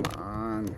Come on.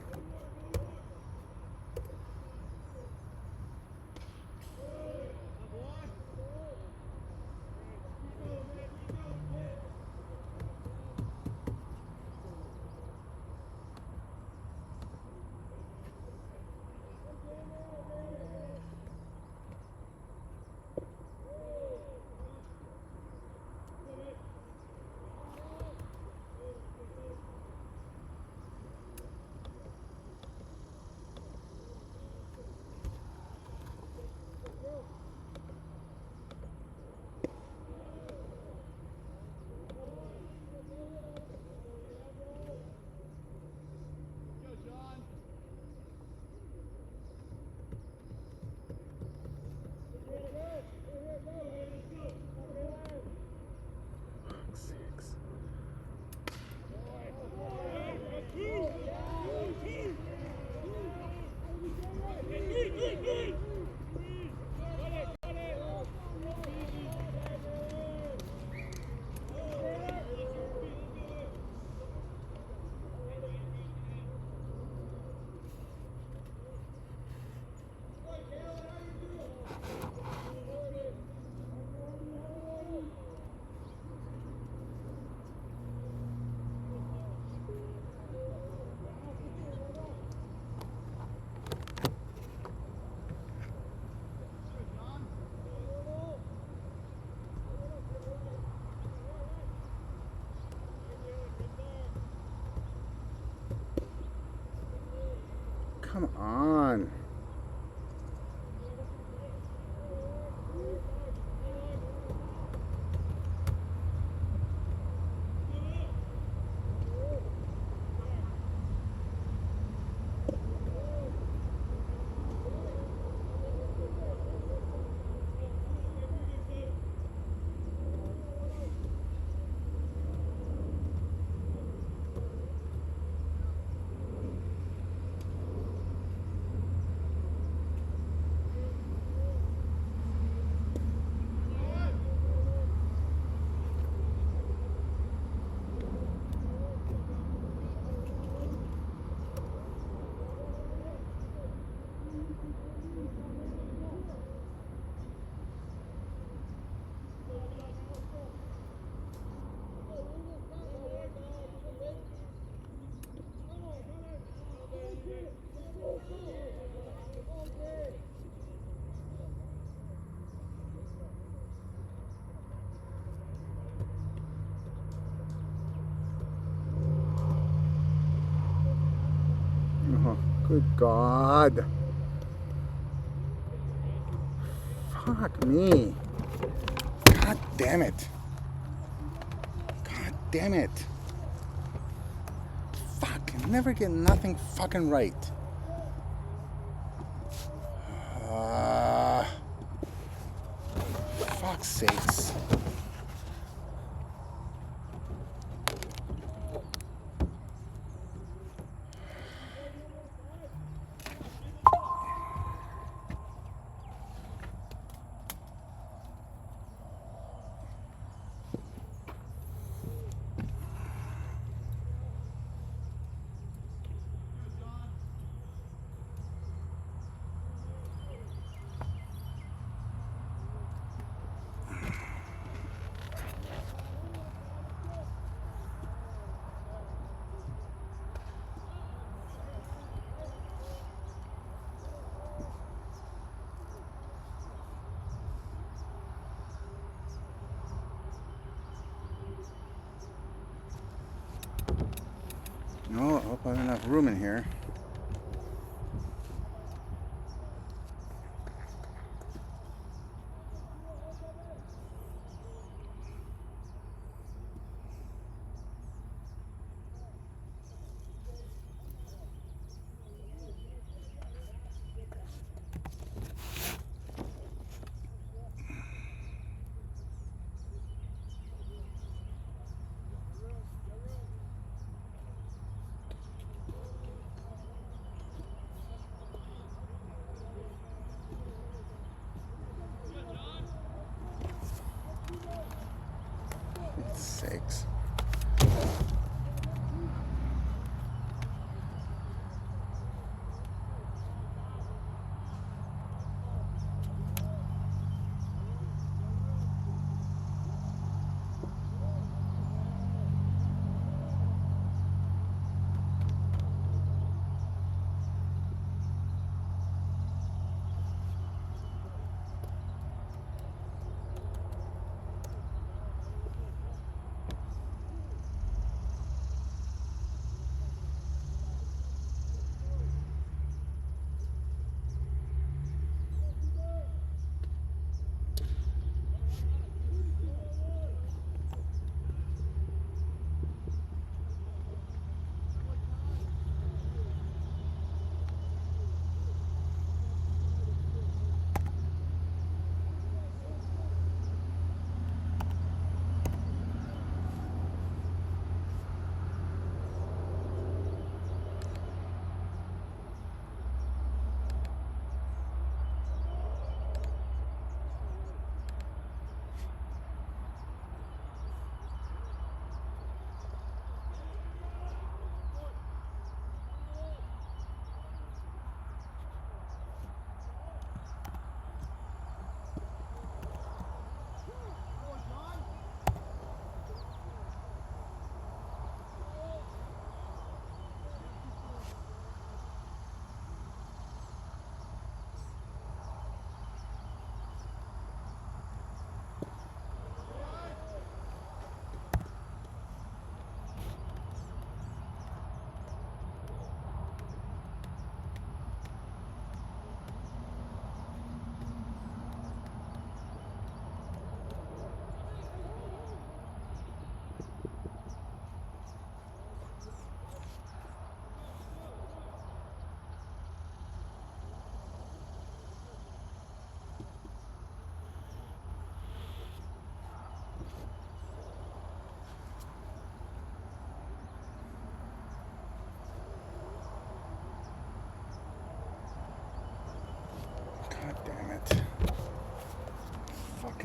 Come on. Oh, good God. Fuck me. God damn it. God damn it. Fuck, I never get nothing fucking right. Fuck's sakes. No, I hope I have enough room in here.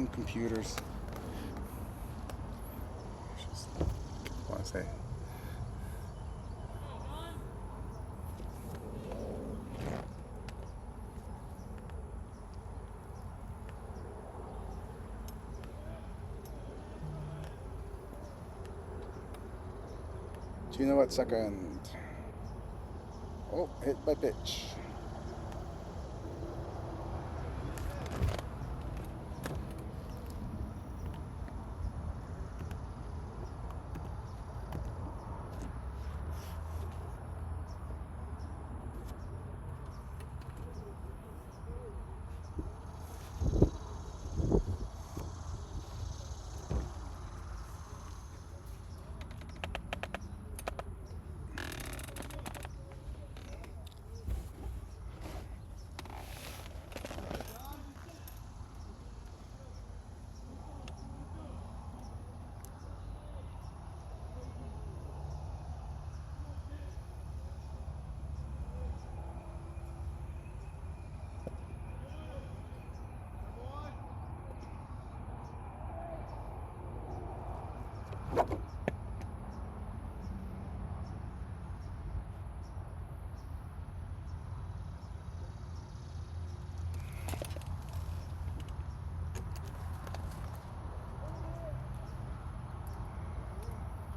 Fucking computers. What want to say? Do you know what second? Oh, hit by pitch.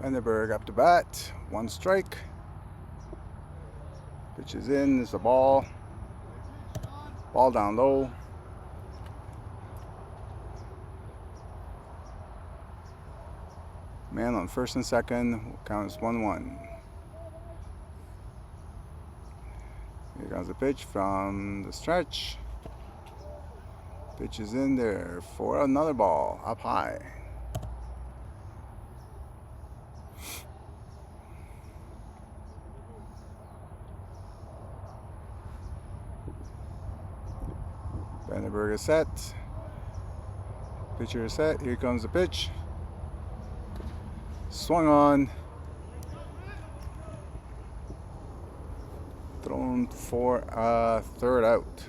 Vandenberg up to bat, 1 strike. Pitch is in, it's a ball. Ball down low. Man on first and second, counts 1-1. Here comes the pitch from the stretch. Pitch is in there for another ball, up high. Vandenberg is set. Pitcher is set. Here comes the pitch. Swung on. Thrown for a third out.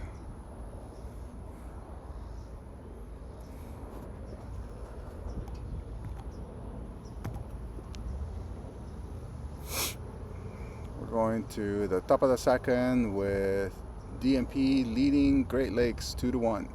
We're going to the top of the second with DMP leading Great Lakes 2-1.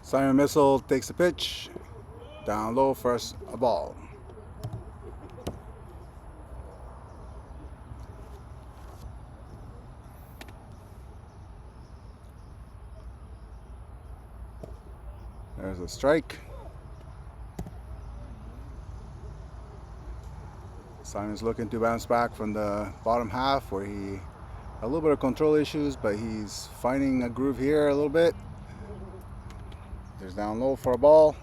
Simon Missile takes the pitch. Down low, first a ball. There's a strike. Simon's looking to bounce back from the bottom half where he had a little bit of control issues, but he's finding a groove here a little bit. There's down low for a ball.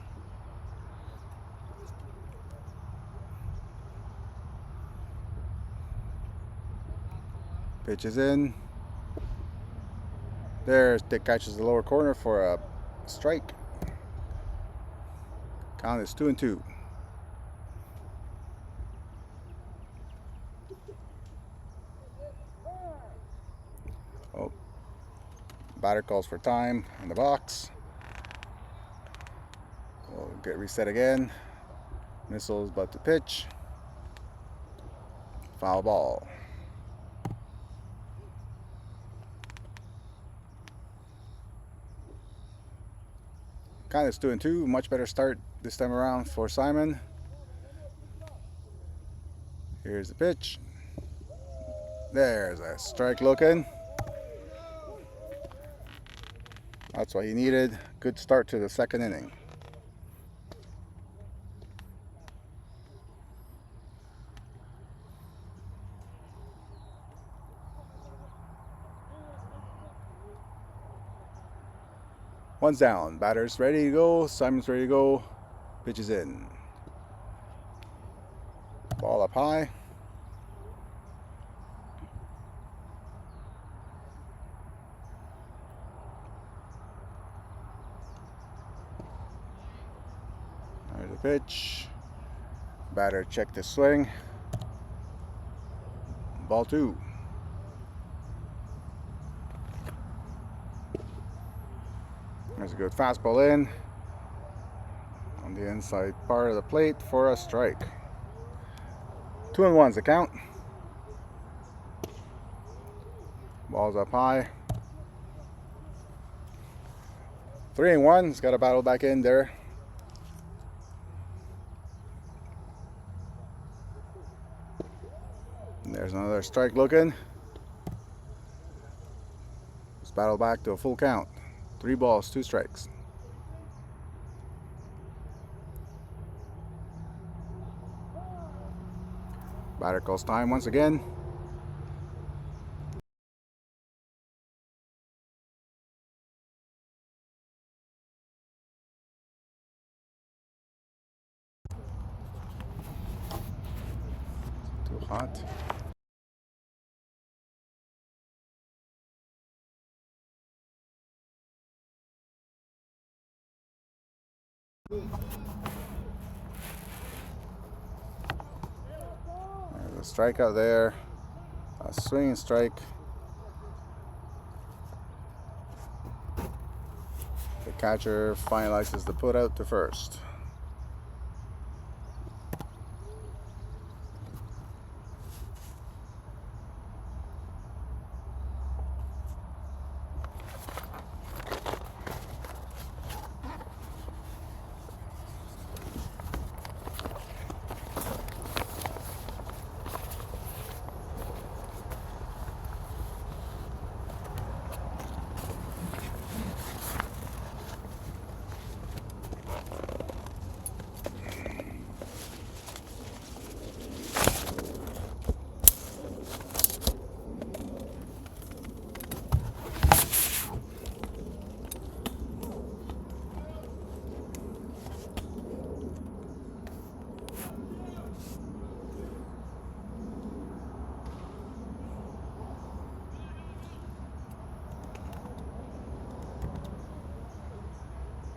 Pitch is in. There, stick catches the lower corner for a strike. Count is 2-2. Oh, batter calls for time in the box. We'll get reset again. Missile's about to pitch. Foul ball. Kind of 2-2. Much better start this time around for Simon. Here's the pitch. There's a strike looking. That's what he needed. Good start to the second inning. One's down. Batter's ready to go. Simon's ready to go. Pitch is in. Ball up high. There's the pitch. Batter checked the swing. Ball 2. There's a good fastball in on the inside part of the plate for a strike. 2-1's the count. Ball's up high. 3-1. He's got to battle back in there. And there's another strike looking. Let's battle back to a full count. 3 balls, 2 strikes. Batter calls time once again. Too hot. There's a strikeout there. A swinging strike. The catcher finalizes the put out to first.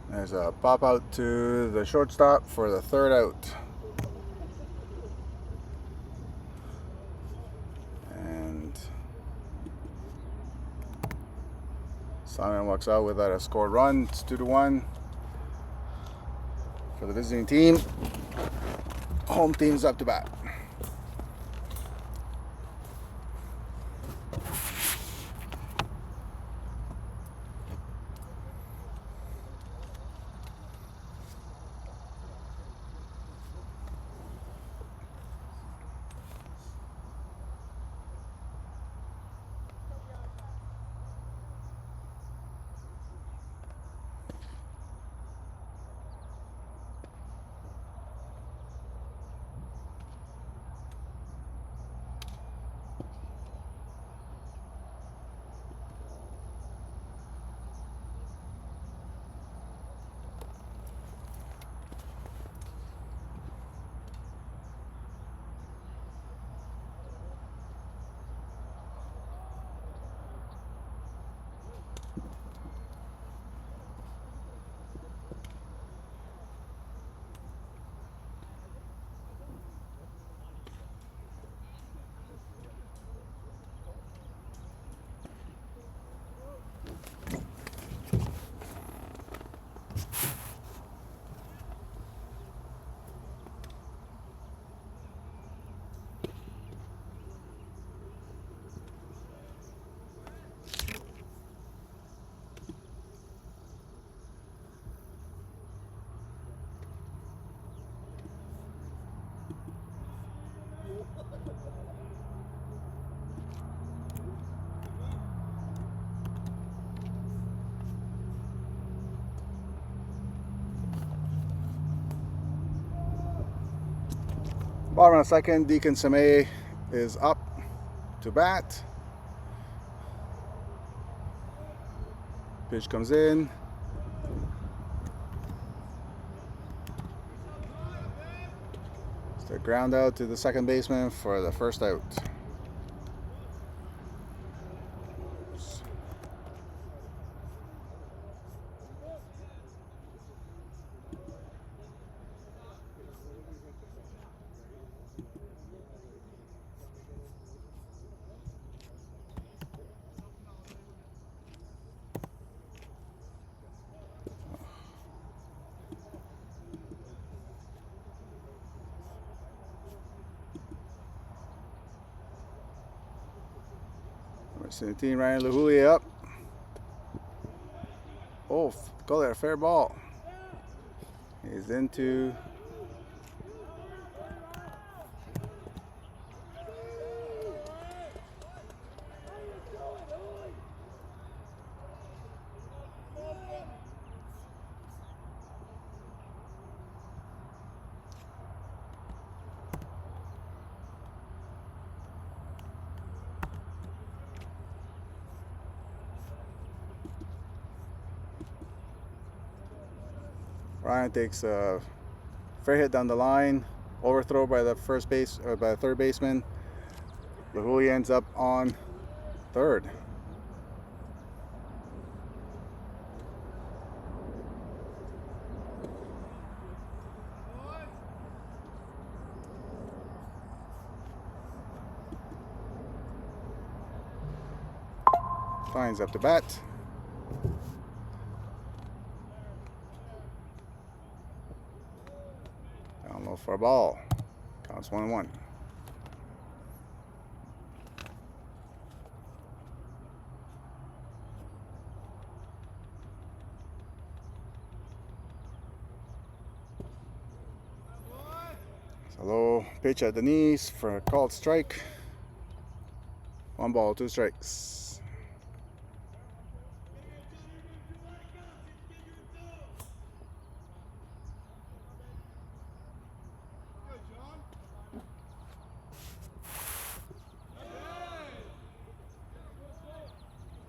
There's a pop out to the shortstop for the 3rd out. And Simon walks out without a scored run. It's 2-1 for the visiting team. Home team's up to bat. Bottom of the second, Deacon Samay is up to bat. Pitch comes in. It's the ground out to the second baseman for the first out. Number 17, Ryan Lahuli up. Oh, go there, fair ball. He's into Ryan takes a fair hit down the line, overthrow by the by the third baseman. Lahuli ends up on third. Fines up to bat. Down low for a ball. Counts 1-1. It's a low pitch at the knees for a called strike. 1 ball, 2 strikes.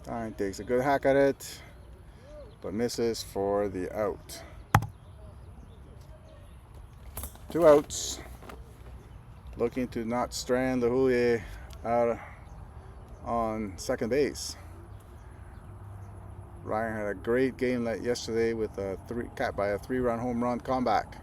Ryan takes a good hack at it, but misses for the out. 2 outs. Looking to not strand Lahuli out on second base. Ryan had a great game yesterday with a 3-run home run comeback.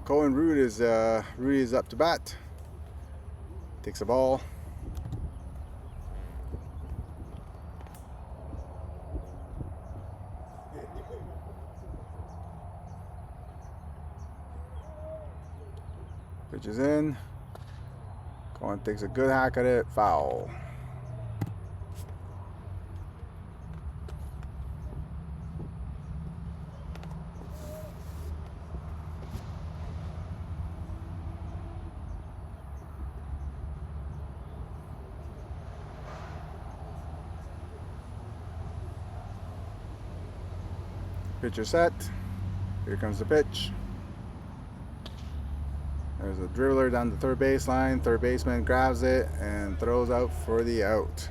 Cohen Rudy is up to bat. Takes a ball. Pitches in. Cohen takes a good hack at it. Foul. Pitcher set. Here comes the pitch. There's a dribbler down the third baseline. Third baseman grabs it and throws out for the out.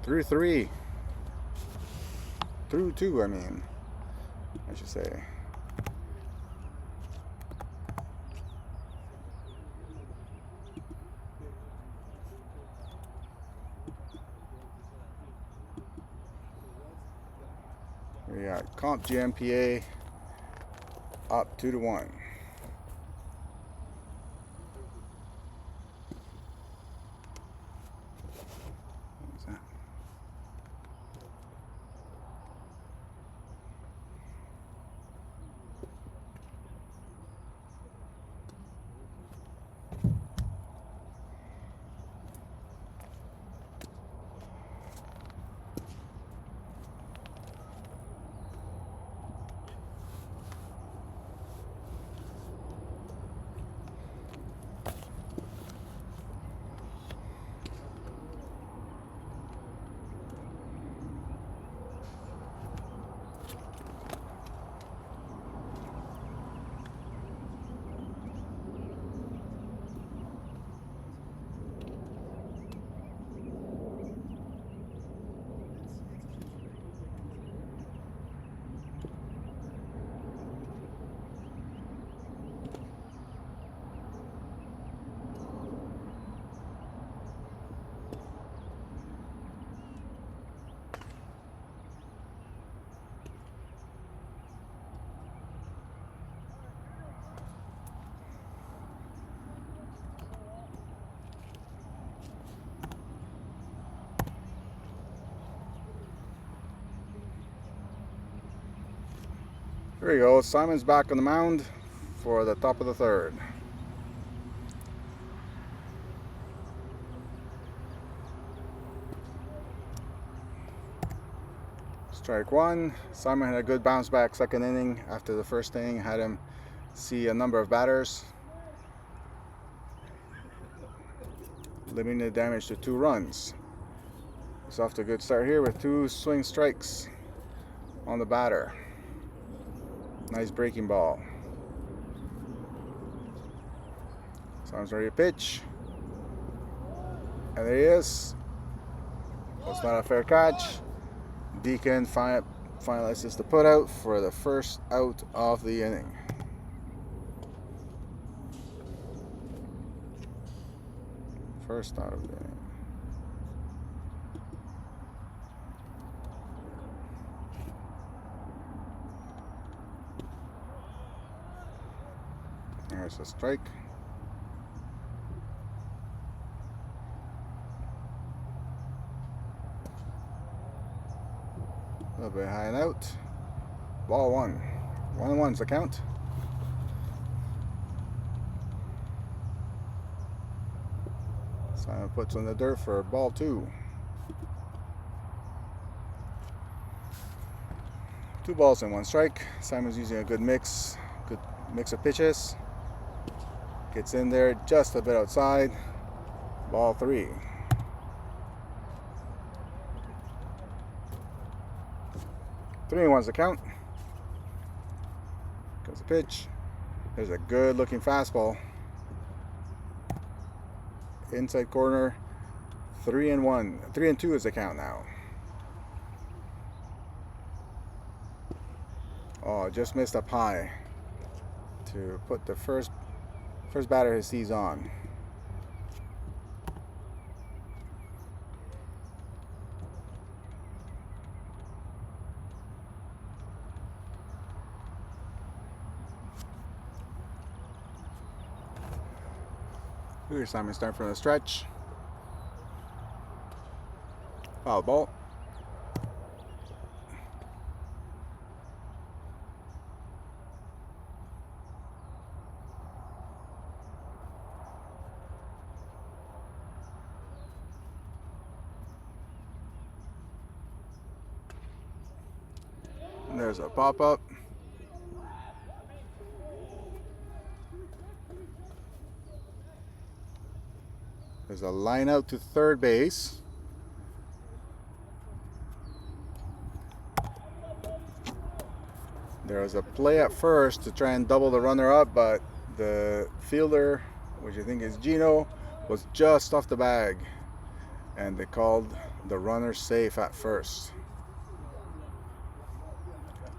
Through 3. Through 2, I mean. I should say. We got Comp GMPA up 2-1. There you go. Simon's back on the mound for the top of the third. Strike one. Simon had a good bounce back second inning after the first inning. Had him see a number of batters, limiting the damage to 2 runs. He's off to a good start here with 2 swing strikes on the batter. Nice breaking ball. Simon's ready to pitch. And there he is. That's not a fair catch. Deacon finalizes the putout for the first out of the inning. First out of the inning. There's a strike. A little bit high and out. Ball 1. 1-1's the count. Simon puts on the dirt for ball 2. 2 balls and 1 strike. Simon's using a good mix of pitches. Gets in there just a bit outside. Ball 3. 3-1's the count. Goes the pitch. There's a good looking fastball. Inside corner. 3-1. 3-2 is the count now. Oh, just missed up high to put the first batter he sees on. Here's Simon starting from the stretch. Foul ball. There's a pop-up. There's a line out to third base. There was a play at first to try and double the runner up, but the fielder, which I think is Gino, was just off the bag, and they called the runner safe at first.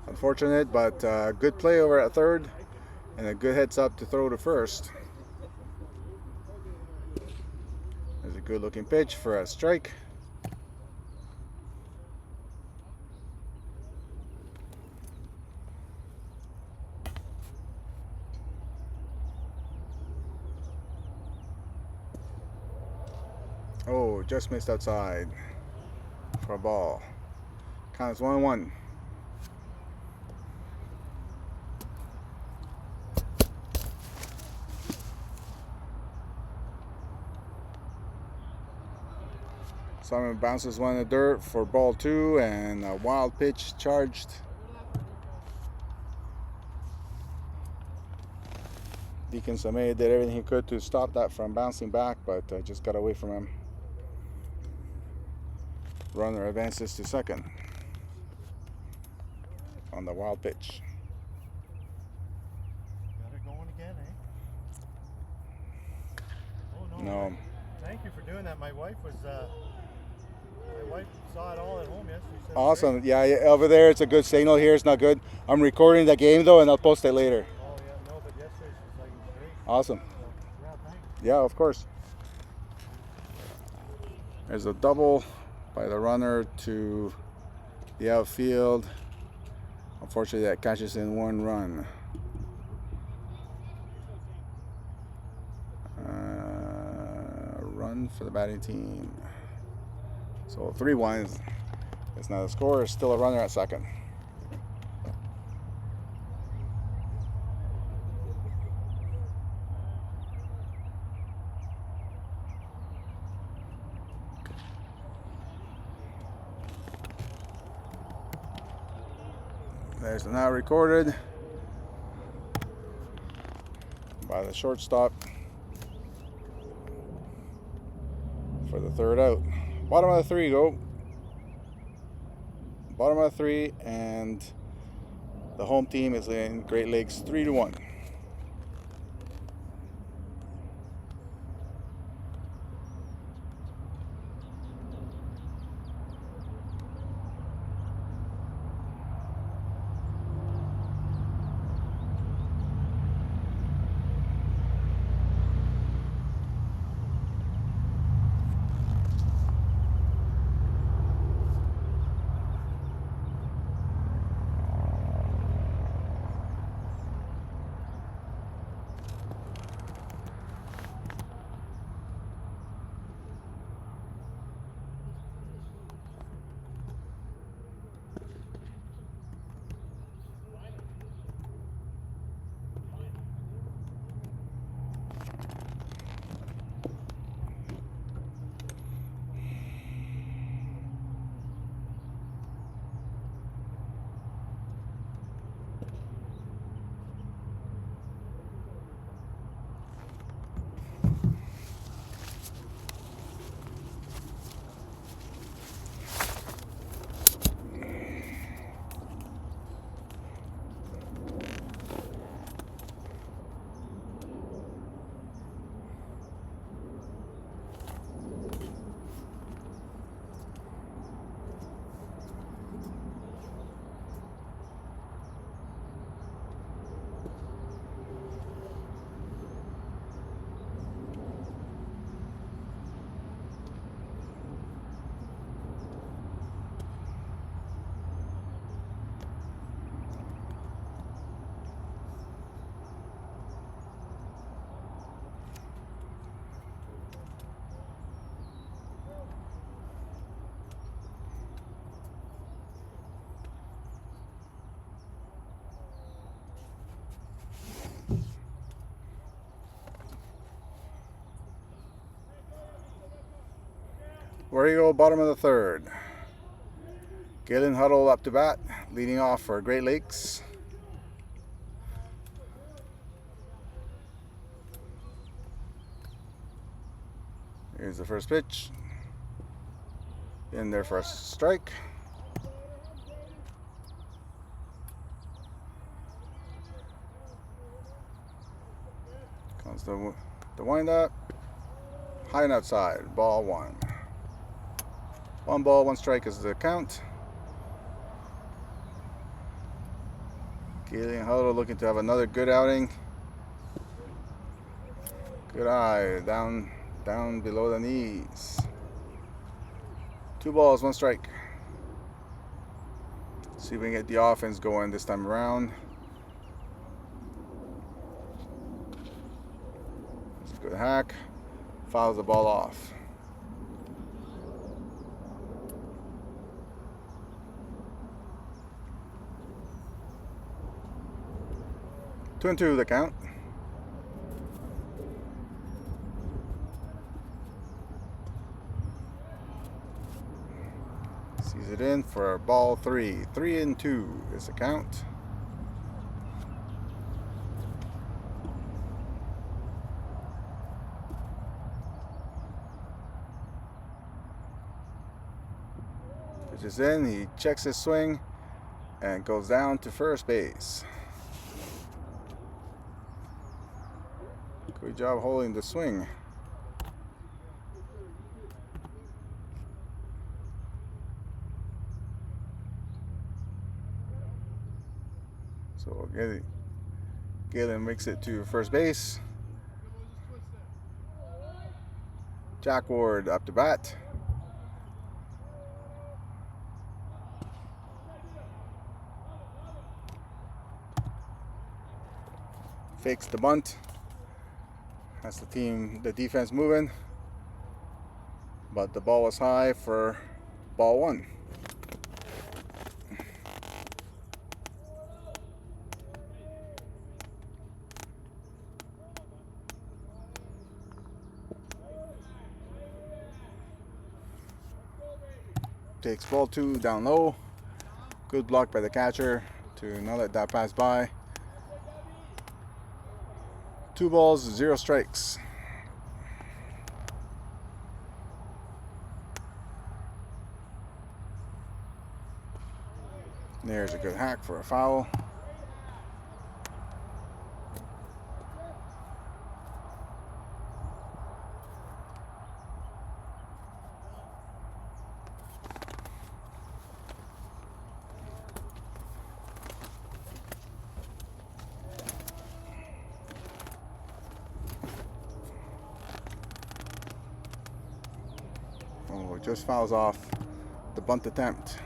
Unfortunate, but good play over at third, and a good heads up to throw to first. There's a good looking pitch for a strike. Oh, just missed outside for a ball. Count is 1-1. Simon bounces one in the dirt for ball 2, and a wild pitch charged. Deacon Sameh did everything he could to stop that from bouncing back, but just got away from him. Runner advances to second on the wild pitch. Got it going again, eh? Oh, No. Thank you for doing that. My wife saw it all at home yesterday. Said Awesome. Yeah, over there it's a good signal. Here it's not good. I'm recording the game though, and I'll post it later. Oh yeah, no, but yesterday she's like, it was great. Awesome. So, yeah, thanks. Yeah, of course. There's a double by the runner to the outfield. Unfortunately, that catches in 1 run. Run for the batting team. So 3-1 is not a score. Still a runner at second. There's the now recorded by the shortstop for the third out. Bottom of the three, go. Bottom of the three, and the home team is in Great Lakes 3-1. Where you go, bottom of the third. Galen Huddle up to bat, leading off for Great Lakes. Here's the first pitch. In there for a strike. Comes the wind up. High and outside, ball one. 1 ball, 1 strike is the count. Galen Huddle looking to have another good outing. Good eye, down below the knees. 2 balls, 1 strike. See if we can get the offense going this time around. It's a good hack. Fouls the ball off. Two and two the count. Sees it in for ball 3. 3 and 2 is the count. Pitch is in. He checks his swing and goes down to first base. Good job holding the swing. So Galen makes it to first base. Jack Ward up to bat. Fakes the bunt. That's the defense moving. But the ball was high for ball 1. Takes ball 2 down low. Good block by the catcher to not let that pass by. 2 balls, 0 strikes. There's a good hack for a foul. Oh, it just fouls off the bunt attempt.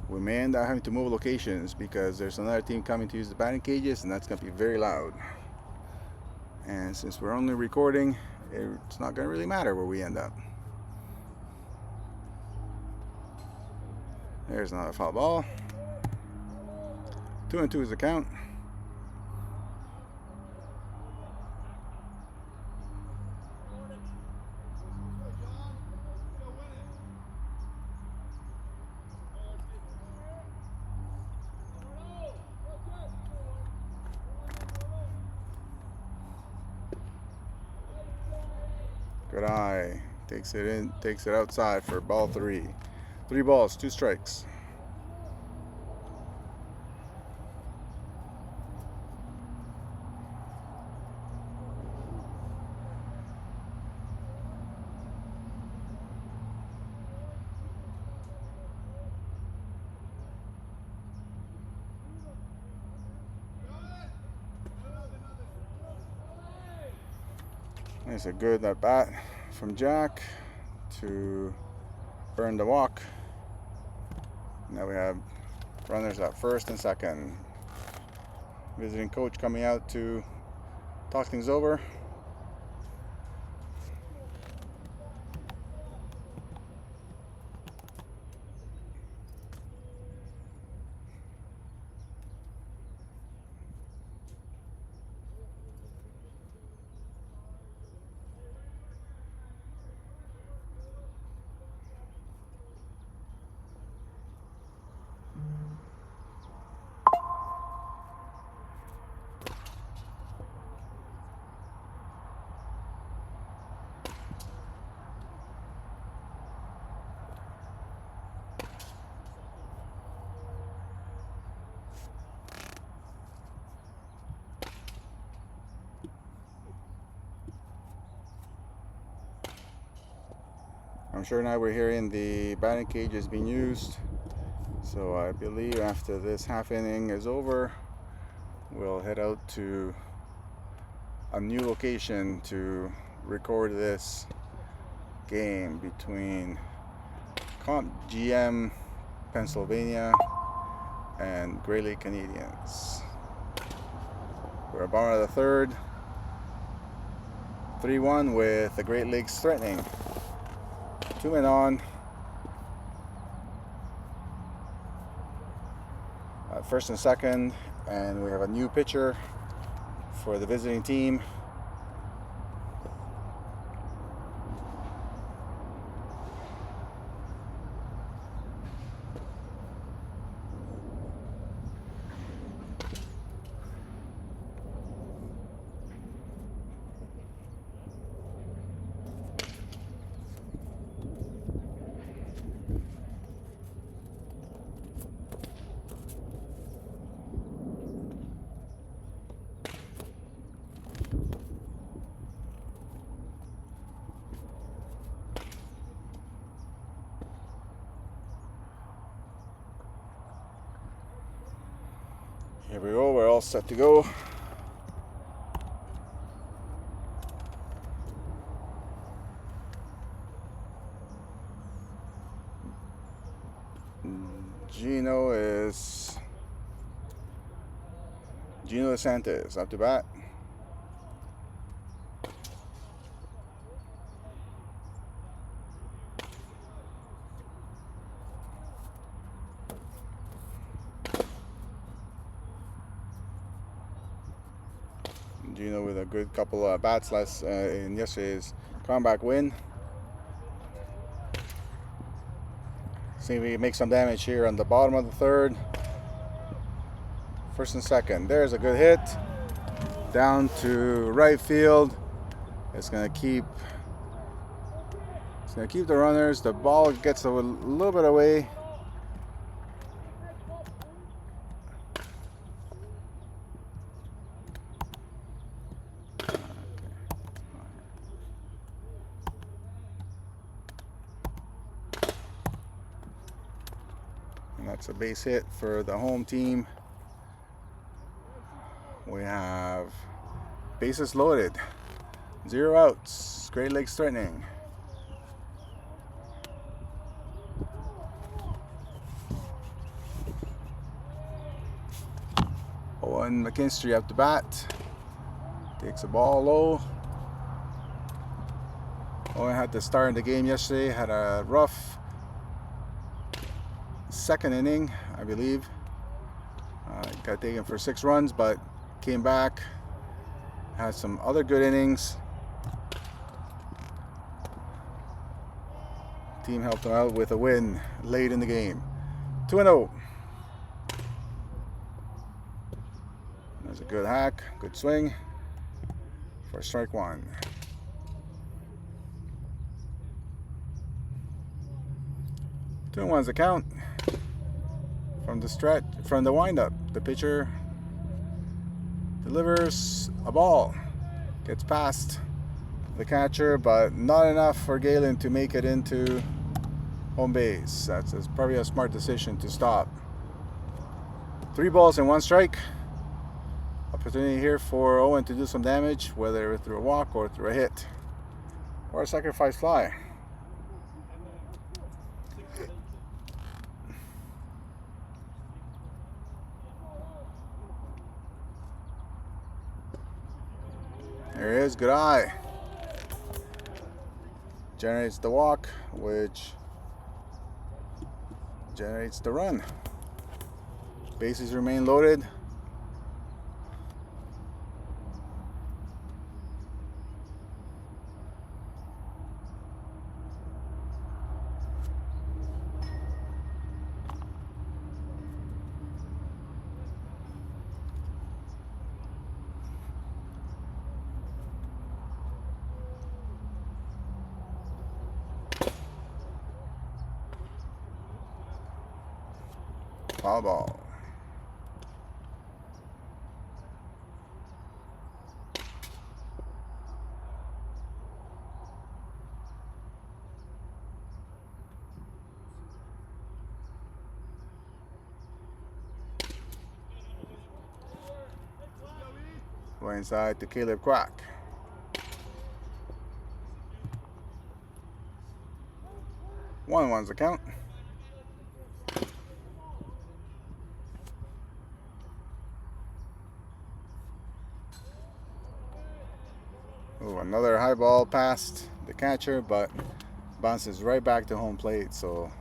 We may end up having to move locations because there's another team coming to use the batting cages, and that's going to be very loud. And since we're only recording, it's not going to really matter where we end up. There's another foul ball. 2-2 is the count. Good eye. Takes it in, takes it outside for ball 3. 3 balls, 2 strikes. It's a good at bat from Jack to burn the walk. Now we have runners at first and second. Visiting coach coming out to talk things over. I'm sure now we're hearing the batting cage is being used. So I believe after this half inning is over, we'll head out to a new location to record this game between Comp GM Pennsylvania and Great Lake Canadians. We're at bottom of the third, 3-1 with the Great Lakes threatening. 2 men on. First and second, and we have a new pitcher for the visiting team. Here we go, we're all set to go. Gino DeSantis up to bat. Gino with a good couple of bats in yesterday's comeback win. See if we make some damage here on the bottom of the third. First and second. There's a good hit. Down to right field. It's gonna keep the runners. The ball gets a little bit away. And that's a base hit for the home team. We have bases loaded. 0 outs. Great Lakes threatening. Owen McKinstry up to bat. Takes the ball low. Owen had to start in the game yesterday. Had a rough second inning, I believe. Got taken for 6 runs, but came back. Had some other good innings. Team helped him out with a win late in the game. 2-0. There's a good hack, good swing for strike 1. Two and one's the count. From the stretch, from the windup, the pitcher delivers a ball, gets past the catcher, but not enough for Galen to make it into home base. That's probably a smart decision to stop. 3 balls and 1 strike. Opportunity here for Owen to do some damage, whether through a walk or through a hit or a sacrifice fly. There he is, good eye. Generates the walk, which generates the run. Bases remain loaded. Foul ball. Go inside to Caleb Quack. One's the count. Ooh, another high ball past the catcher, but bounces right back to home plate. So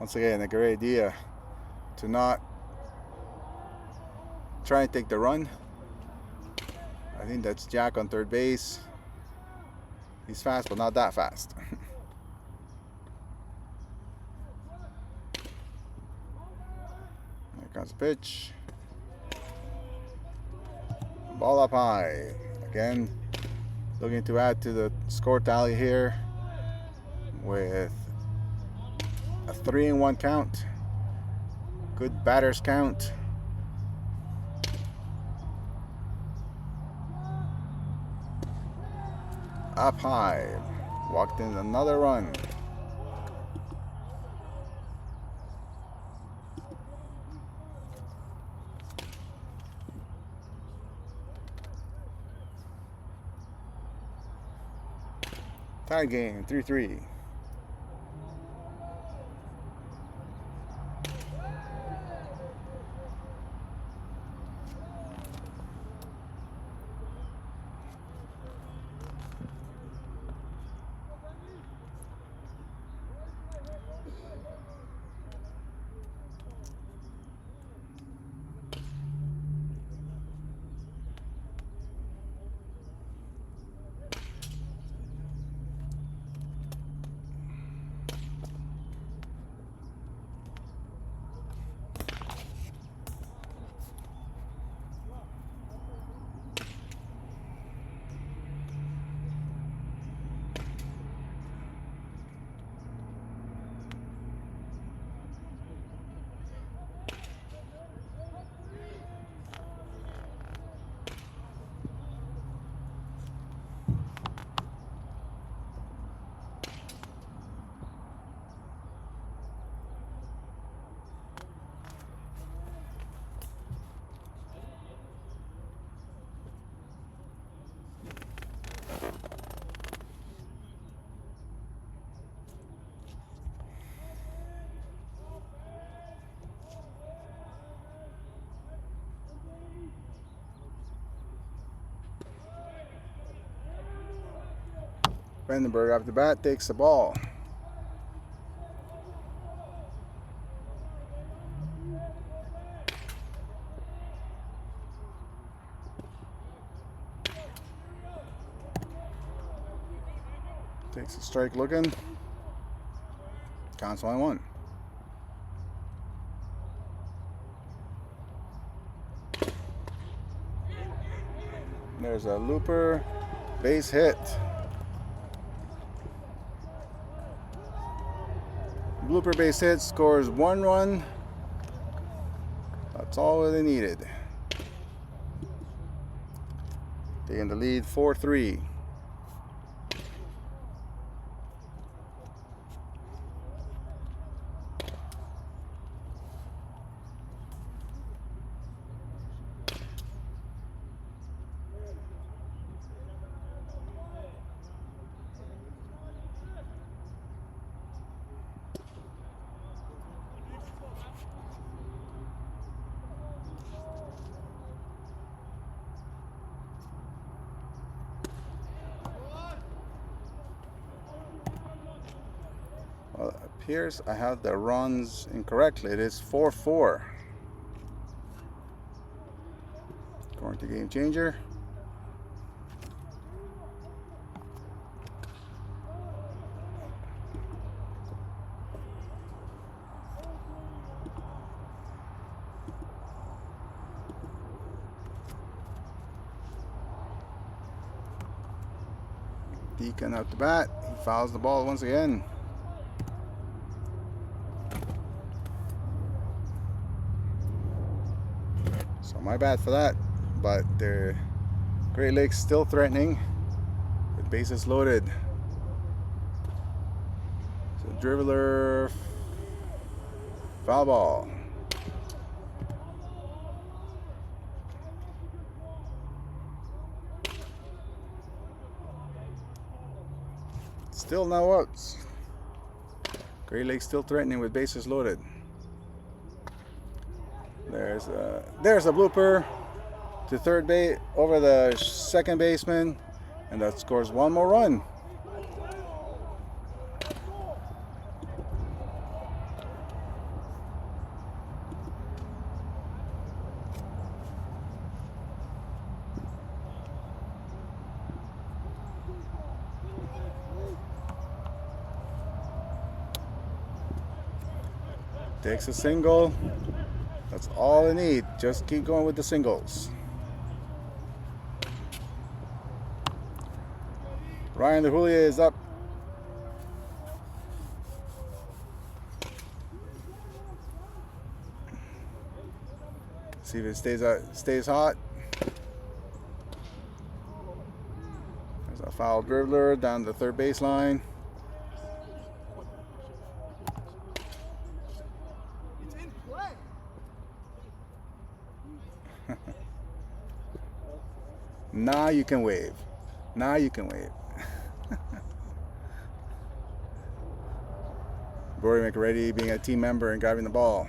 once again, a great idea to not try and take the run. I think that's Jack on third base. He's fast, but not that fast. Here comes the pitch. Ball up high. Again, looking to add to the score tally here with a 3-1 count. Good batter's count. Up high. Walked in another run. Tie game, 3-3. Vandenberg off the bat takes the ball. Takes a strike looking. Counts 1-1. There's a looper. Base hit. Blooper base hit, scores 1 run. That's all they needed. Taking the lead 4-3. Well, it appears I have the runs incorrectly. It is 4-4. Going to game changer. Deacon out the bat. He fouls the ball once again. So my bad for that, but the Great Lakes still threatening with bases loaded. So dribbler, foul ball. Still no outs. Great Lakes still threatening with bases loaded. There's a blooper to third base over the second baseman, and that scores 1 more run. Takes a single. That's all they need. Just keep going with the singles. Ryan the Julia is up. See if it stays hot. There's a foul dribbler down the third baseline. Now you can wave. Now you can wave. Rory McReady being a team member and grabbing the ball.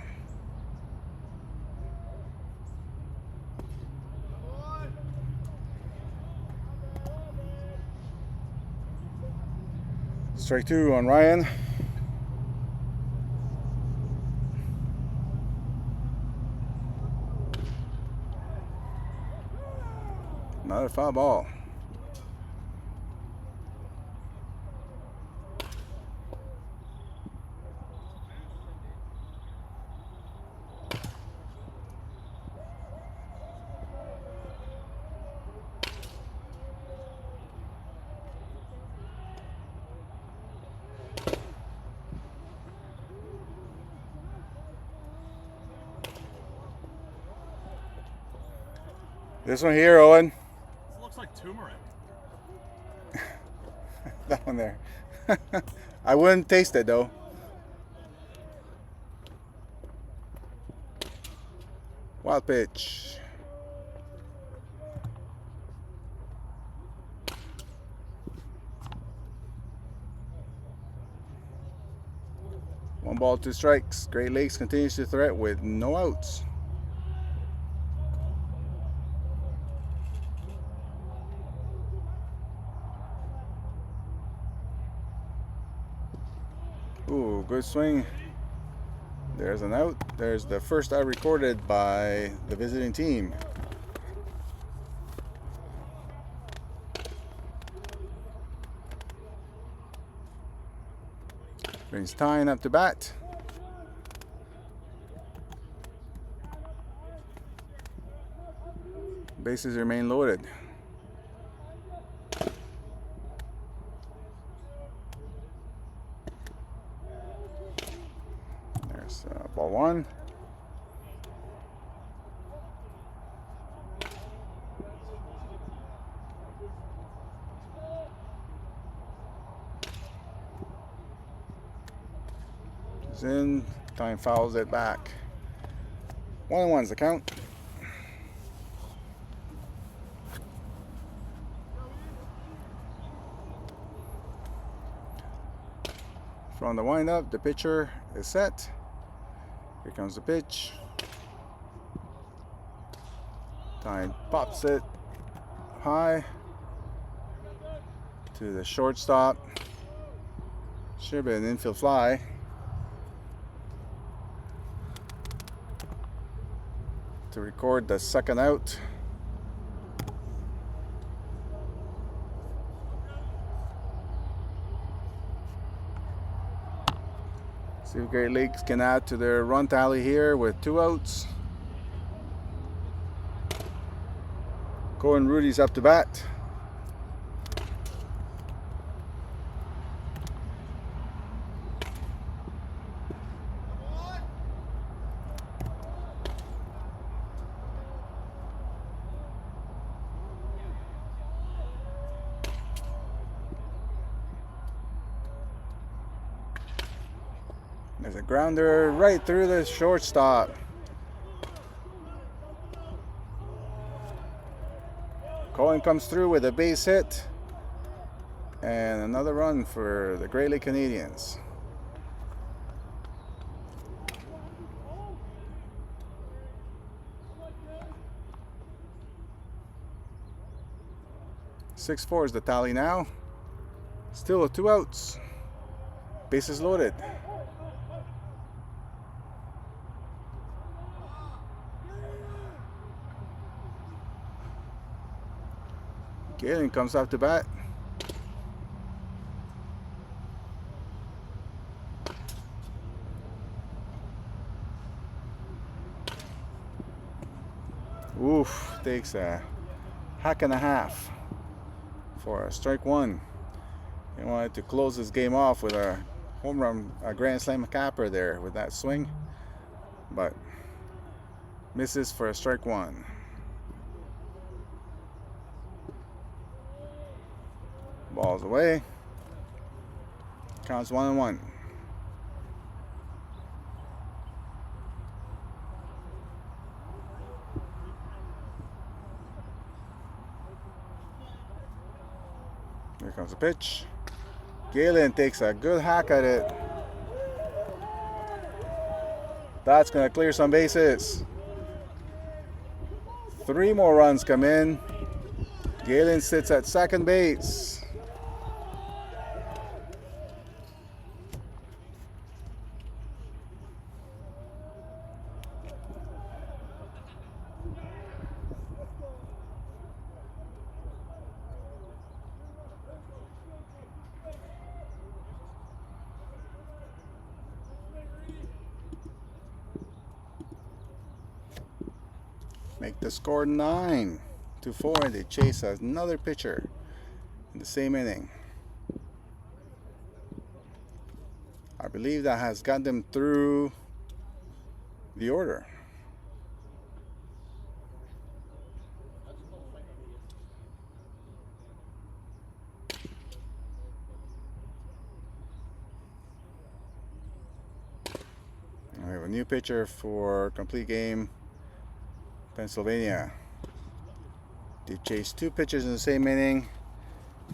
Strike 2 on Ryan. Another foul ball. This one here, Owen. This looks like turmeric. That one there. I wouldn't taste it though. Wild pitch. One ball, 2 strikes. Great Lakes continues to threat with no outs. Ooh, good swing. There's an out. There's the first out recorded by the visiting team. Brings Tyne up to bat. Bases remain loaded. There's ball one. It's in. Tyne fouls it back. 1-1's the count. From the windup, the pitcher is set. Here comes the pitch. Tyne pops it high to the shortstop. Should have been an infield fly. To record the second out. See if Great Lakes can add to their run tally here with 2 outs. Cohen Rudy's up to bat. There's a grounder right through the shortstop. Cohen comes through with a base hit. And another run for the Great Lake Canadians. (6-4) is the tally now. Still with 2 outs. Bases loaded. Galen comes up to bat. Oof, takes a hack and a half for a strike one. He wanted to close this game off with a home run, a grand slam capper there with that swing, but misses for a strike one. Ball's away. Counts 1-1. Here comes the pitch. Galen takes a good hack at it. That's going to clear some bases. 3 more runs come in. Galen sits at second base. Make the score 9-4, and they chase another pitcher in the same inning. I believe that has got them through the order. We have a new pitcher for complete game. Pennsylvania. They chased 2 pitchers in the same inning,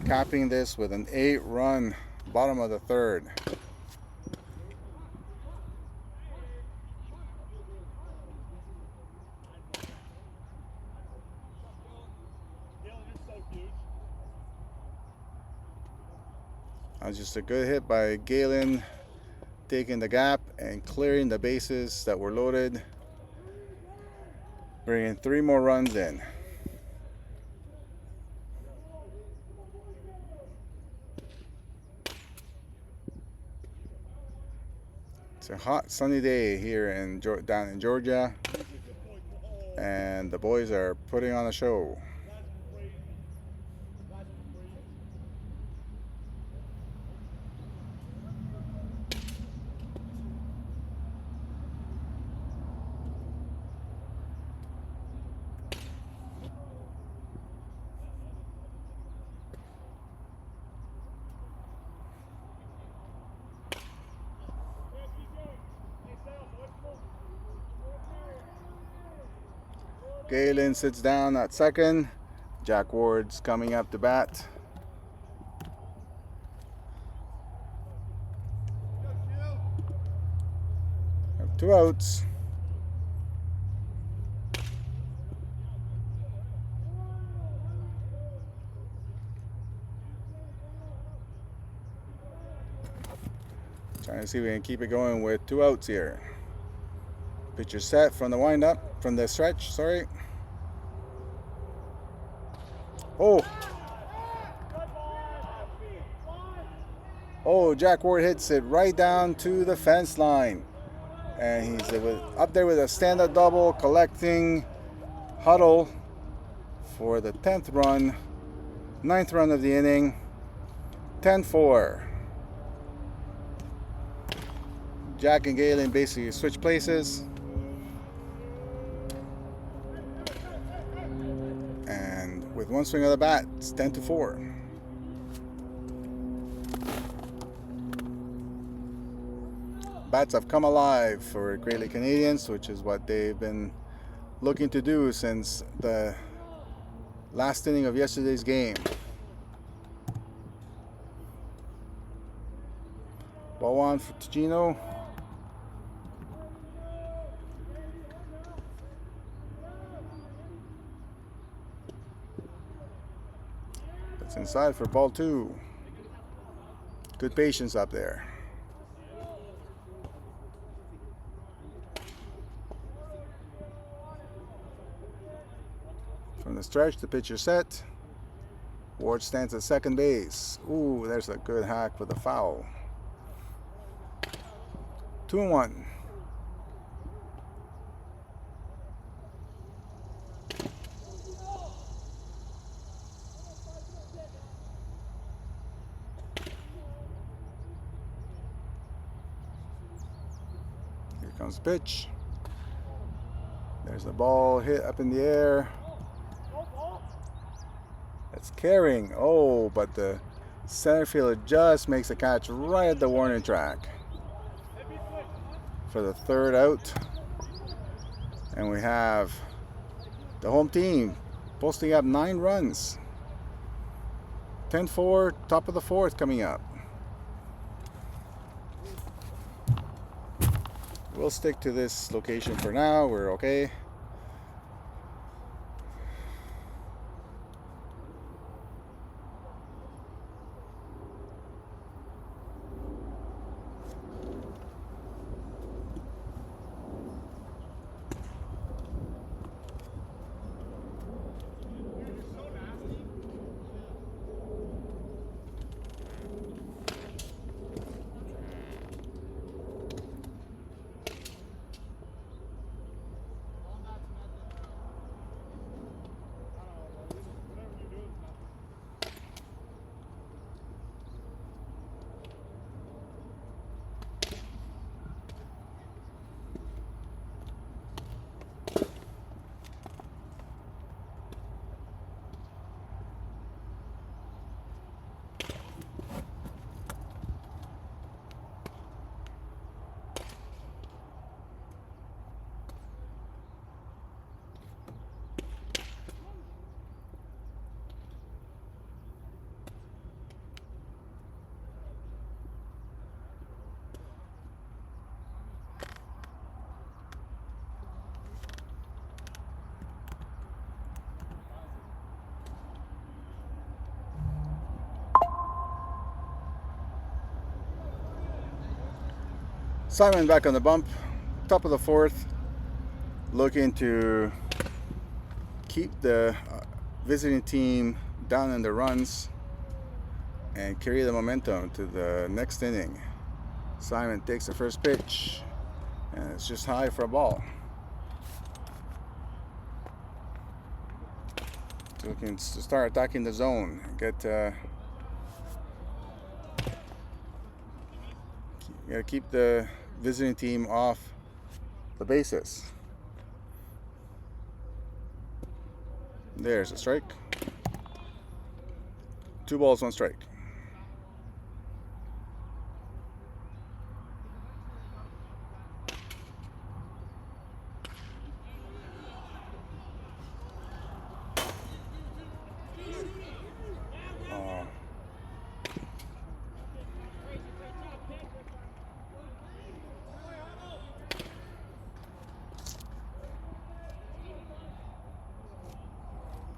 capping this with an 8-run bottom of the 3rd. That was just a good hit by Galen taking the gap and clearing the bases that were loaded, bringing 3 more runs in. It's a hot sunny day here down in Georgia, and the boys are putting on a show. Galen sits down at second. Jack Ward's coming up to bat. Have 2 outs. Trying to see if we can keep it going with 2 outs here. Pitcher set from the windup, from the stretch, sorry. Oh! Oh, Jack Ward hits it right down to the fence line. And he's up there with a stand-up double, collecting huddle for the 10th run, 9th run of the inning, 10-4. Jack and Galen basically switch places. And with 1 swing of the bat, it's 10-4. Bats have come alive for Great Lake Canadians, which is what they've been looking to do since the last inning of yesterday's game. Ball on for Ticino. It's inside for ball 2. Good patience up there. From the stretch, the pitcher set. Ward stands at second base. Ooh, there's a good hack with a foul. 2-1. Here comes the pitch. There's the ball hit up in the air. It's carrying. Oh, but the center fielder just makes a catch right at the warning track for the 3rd out. And we have the home team posting up 9 runs. 10-4, top of the 4th coming up. We'll stick to this location for now. We're okay. Simon back on the bump, top of the fourth, looking to keep the visiting team down in the runs and carry the momentum to the next inning. Simon takes the first pitch, and it's just high for a ball. Looking to start attacking the zone, gotta keep the visiting team off the bases. There's a strike. 2 balls, 1 strike.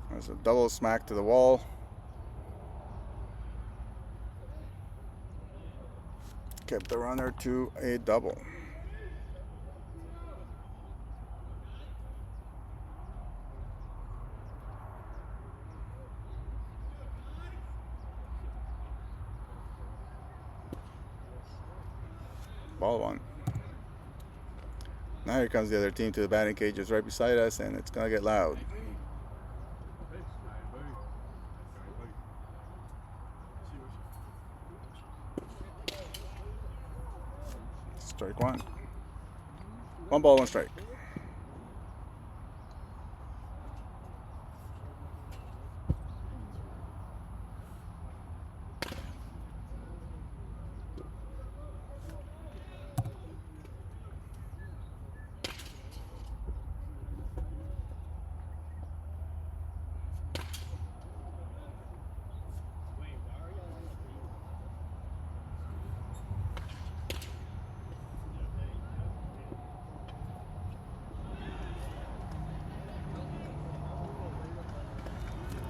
There's a double smack to the wall. Kept the runner to a double. Ball 1. Now here comes the other team to the batting cages right beside us, and it's gonna get loud. Strike 1. 1 ball, 1 strike.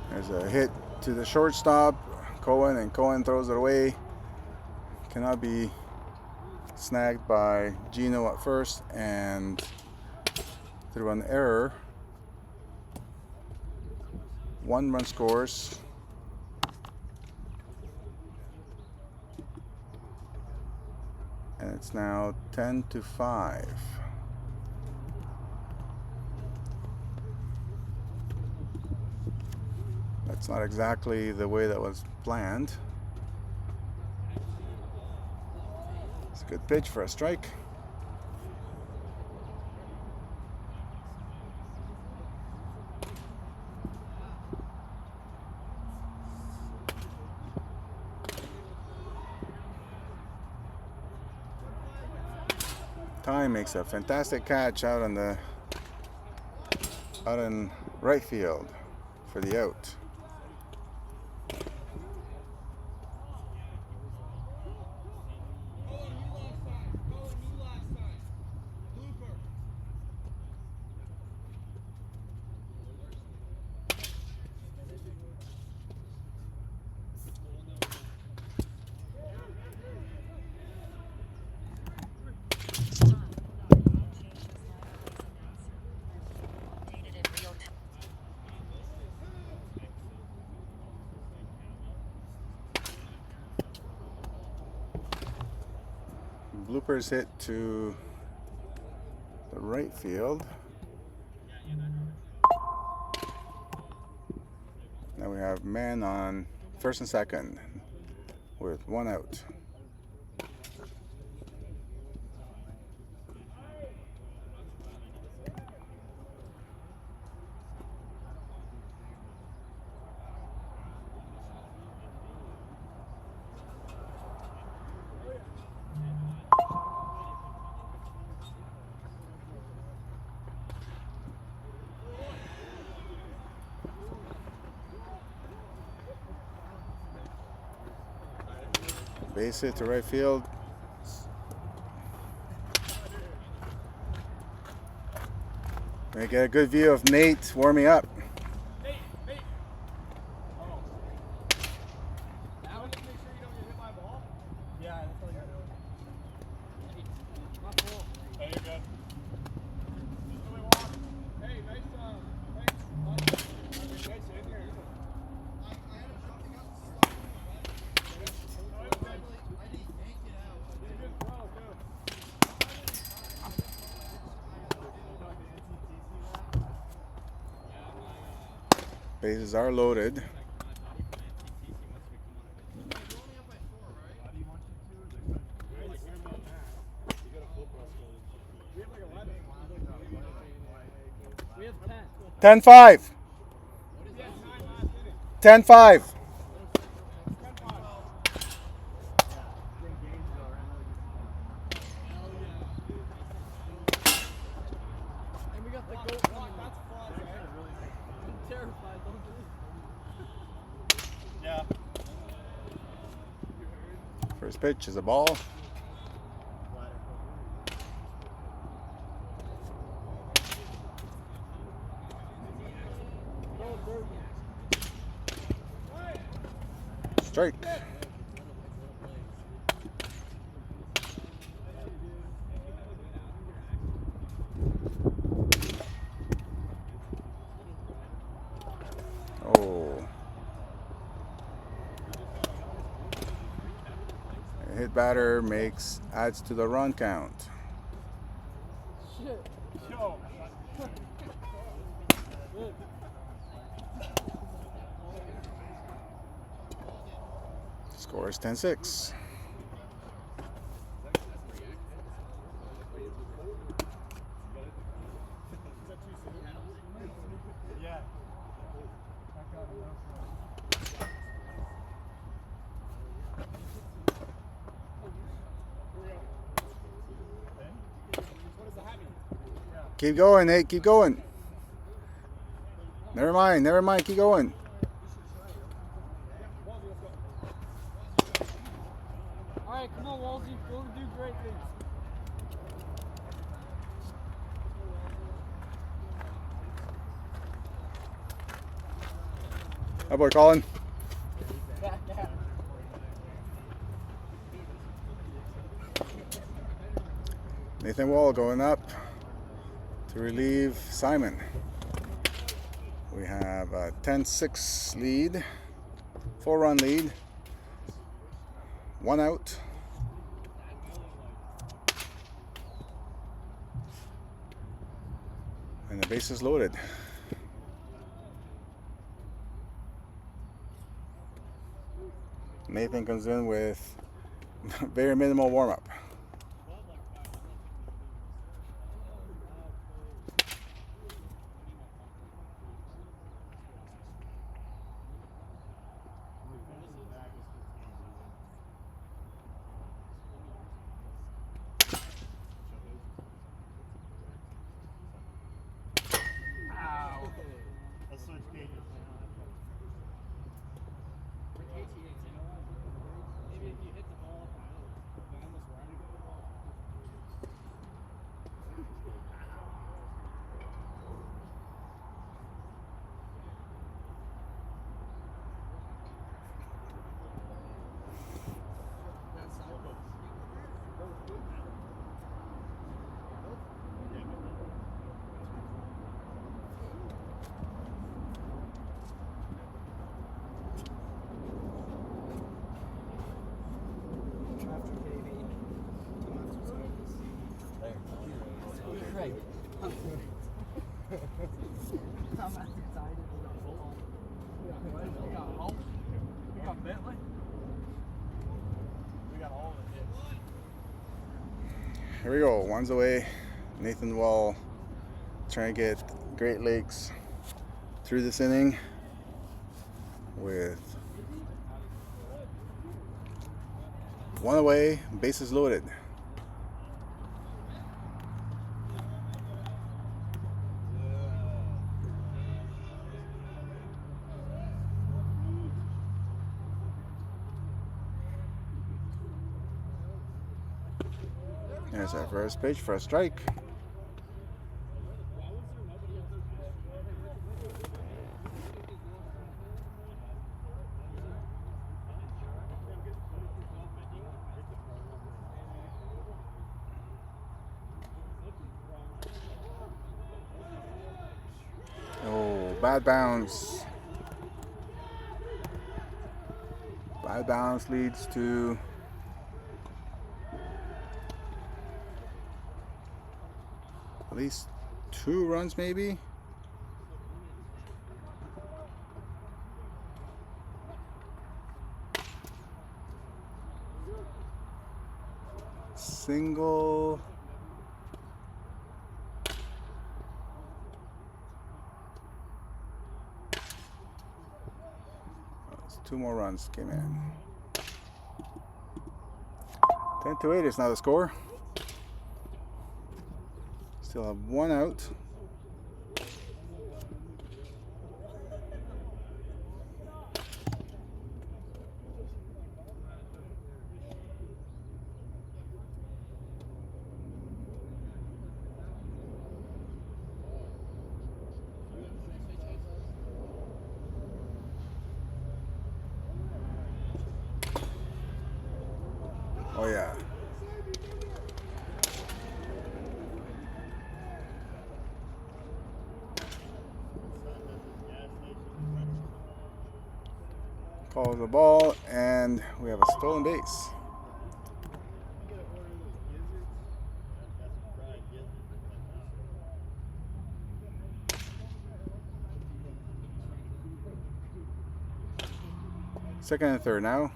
There's a hit to the shortstop, Cohen, and Cohen throws it away. Cannot be snagged by Gino at first, and through an error, 1 run scores. And it's now 10-5. That's not exactly the way that was planned. It's a good pitch for a strike. Ty makes a fantastic catch out in right field for the out. Bloopers hit to the right field. Now we have men on first and second with 1 out. Base hit to right field. We get a good view of Nate warming up. Nate. Oh. Now, make sure you don't get hit by a ball. Yeah, that's all you're doing. Bases are loaded. We have 10. 10-5. 10-5. And we got the goat coming. That's fun. I'm terrified. Don't do it. Yeah. First pitch is a ball. Strike. Oh. A hit batter adds to the run count. Shit. Yo. Good. Score is 10-6. Yeah. Keep going, Nate. Keep going. Never mind. Never mind. Keep going. Alright, come on, Walsey. Go do great things. Hi, boy, Colin. Nathan Wall going up to relieve Simon. We have a 10-6 lead, 4-run lead, 1 out. And the base is loaded. Nathan comes in with very minimal warm-up. Let's switch cages. Maybe if you hit the ball up and out, I almost ran into the ball. Great. I'm excited. We got Hulk. We got Bentley. We got all of it. Here we go. One's away. Nathan Wall trying to get Great Lakes through this inning with 1 away, bases loaded. There's our first pitch for a strike. Oh, bad bounce. Bad bounce leads to at least 2 runs, maybe. single. Two more runs came in. 10-8 is now the score. Still have one out. Oh yeah. Calls the ball, and we have a stolen base. Second and third now.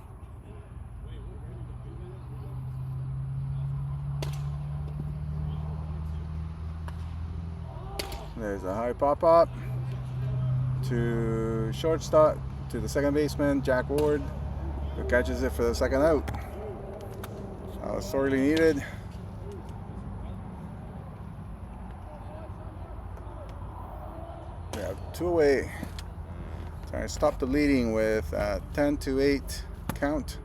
There's a high pop-up to shortstop, to the second baseman, Jack Ward, who catches it for the second out. Sorely needed. We have two away. Trying to stop the leading with a 10-8 count.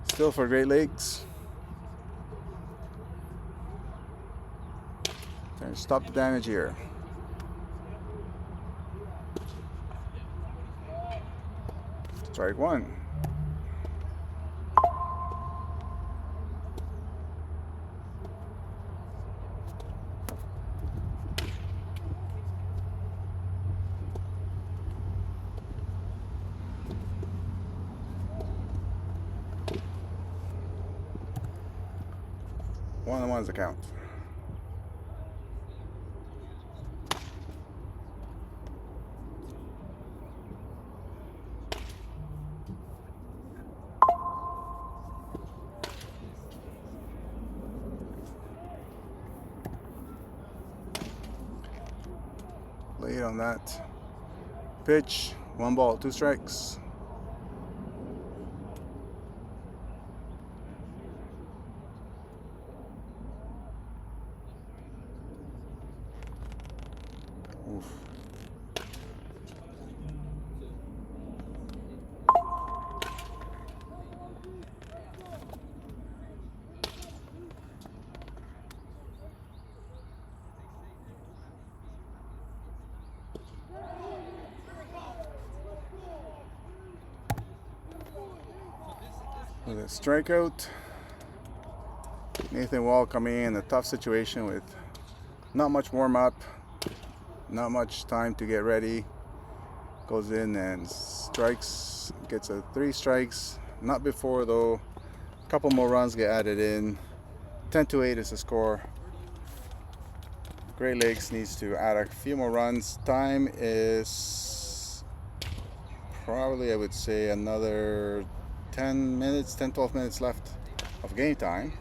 Still for Great Lakes. Trying to stop the damage here. Strike one. One and one's the count. Late on that pitch. 1 ball, 2 strikes. Oof. With a strikeout, Nathan Wall coming in a tough situation with not much warm up, not much time to get ready. Goes in and strikes, gets a 3 strikes. Not before though. A couple more runs get added in. 10-8 is the score. Great Lakes needs to add a few more runs. Time is probably, I would say, another 10 minutes, 10-12 minutes left of game time.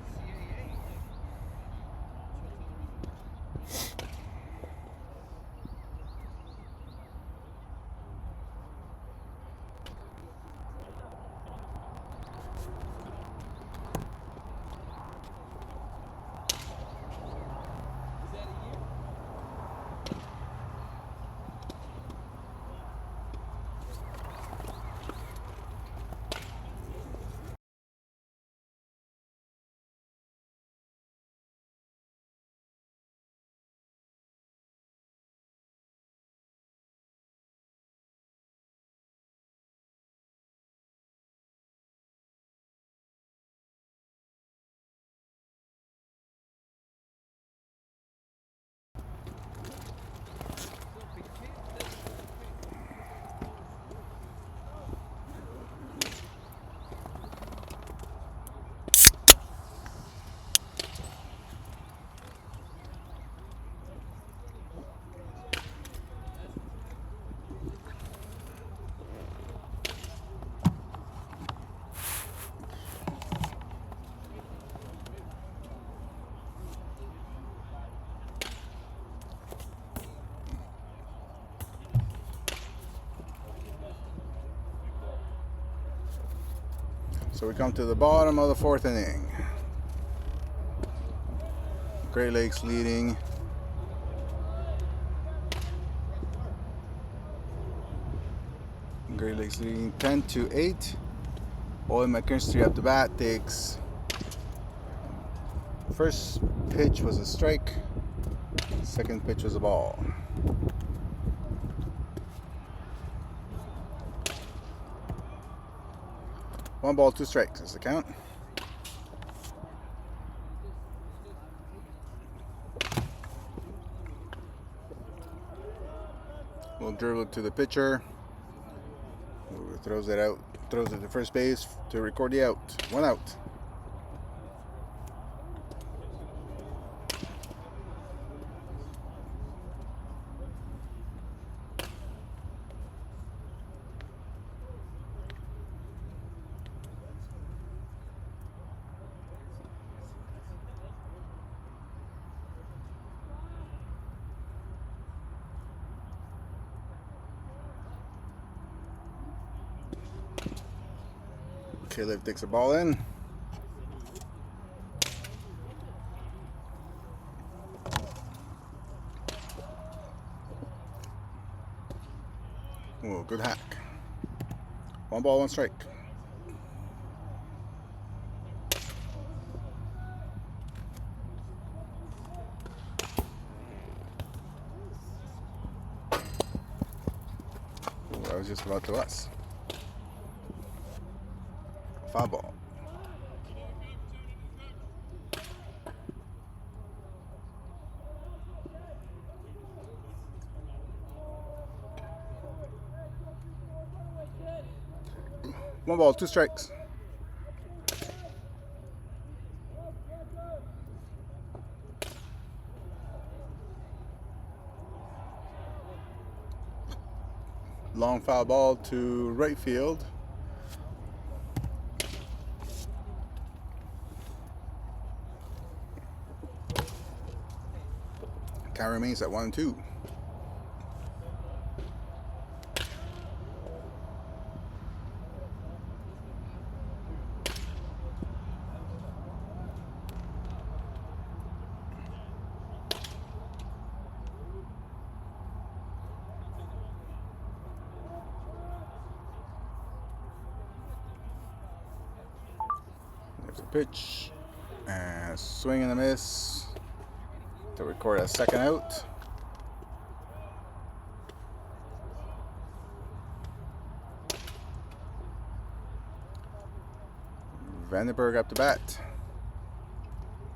So we come to the bottom of the 4th inning. Great Lakes leading. Great Lakes leading 10-8. Owen McKinstry up the bat takes. First pitch was a strike. Second pitch was a ball. One ball, 2 strikes is the count. We'll dribble to the pitcher. Who throws it out, throws it to first base to record the out. 1 out. Caleb takes the ball in. Oh, good hack. 1 ball, 1 strike. Oh, that was just about to us. Foul ball. One ball, 2 strikes. Long foul ball to right field. Count remains at 1-2. There's a pitch and swing and a miss to record a 2nd out. Vandenberg up to bat.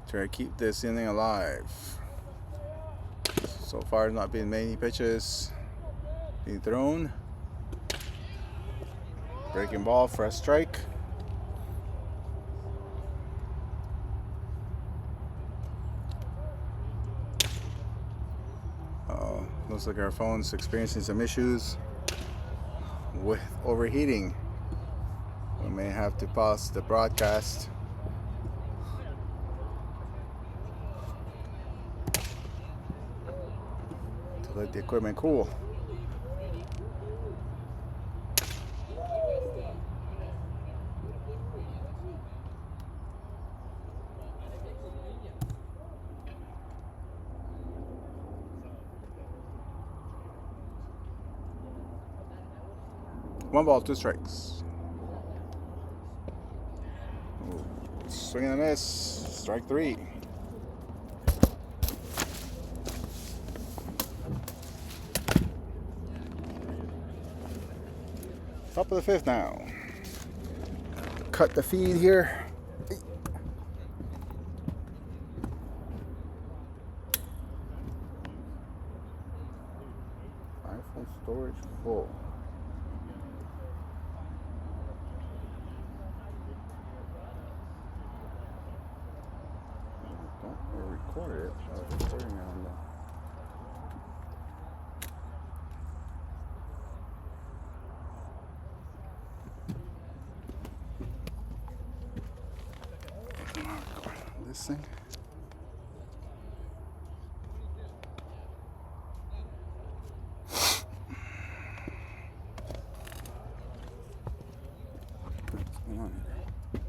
Try to keep this inning alive. So far, not been many pitches being thrown. Breaking ball for a strike. Looks like our phone's experiencing some issues with overheating. We may have to pause the broadcast. To let the equipment cool. One ball, 2 strikes. Ooh, swing and a miss. Strike 3. Top of the 5th now. Cut the feed here. iPhone storage full. Record it. I was recording it on the. This thing. What's going on here?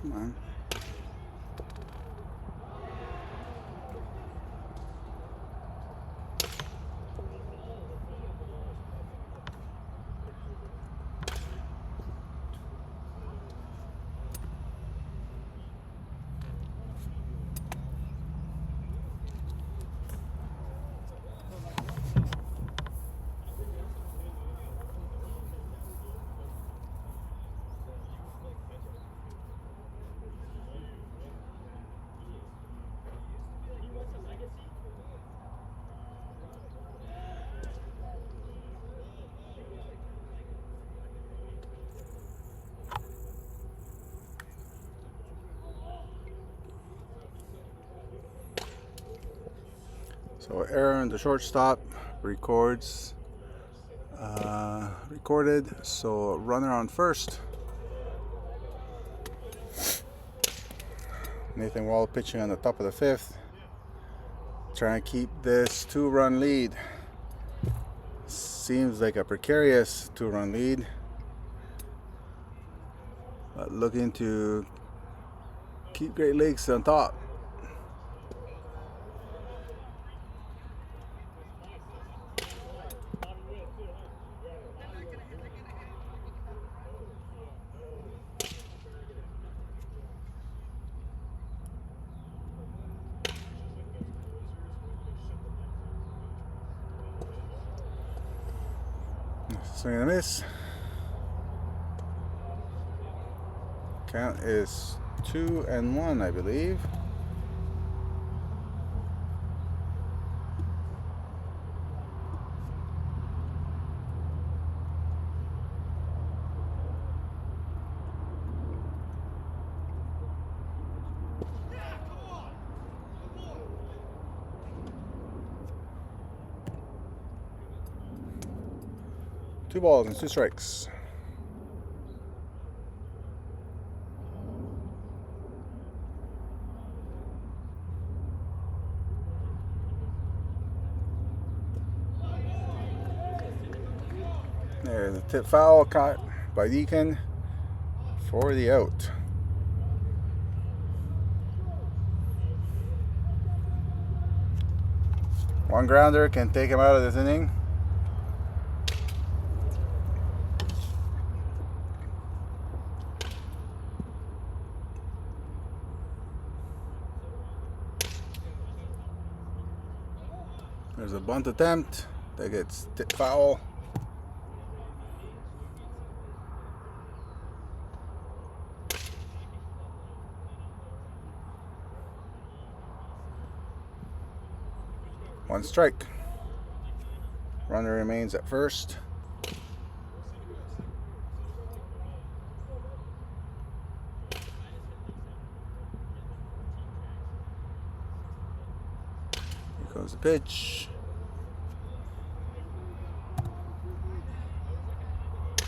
Come on. So Aaron, the shortstop, recorded. So runner on first. Nathan Wall pitching on the top of the fifth, trying to keep this 2-run lead. Seems like a precarious 2-run lead, but looking to keep Great Lakes on top. Swing and a miss. Count is 2-1, I believe. Two balls and 2 strikes. There's a tip foul caught by Deacon for the out. One grounder can take him out of this inning. There's a bunt attempt that gets tip foul. One strike. Runner remains at first. Here comes the pitch.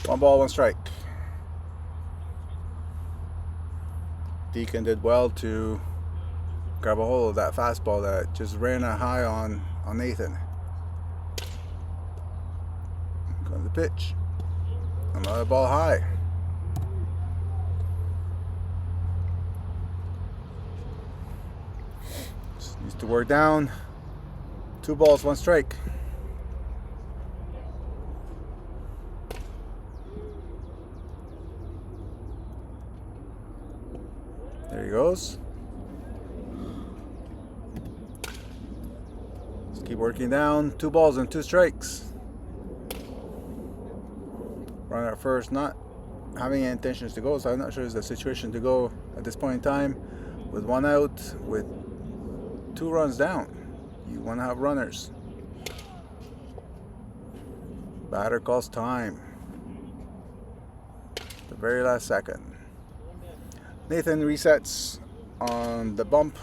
One ball, one strike. Deacon did well to grab a hold of that fastball that just ran a high on Nathan. Here comes the pitch. Another ball high. Just needs to work down. 2 balls, 1 strike. There he goes. Let's keep working down. 2 balls and 2 strikes. Runner at first, not having any intentions to go, so I'm not sure it's the situation to go at this point in time. With 1 out, with 2 runs down, you want to have runners. Batter calls time. The very last second. Nathan resets on the bump.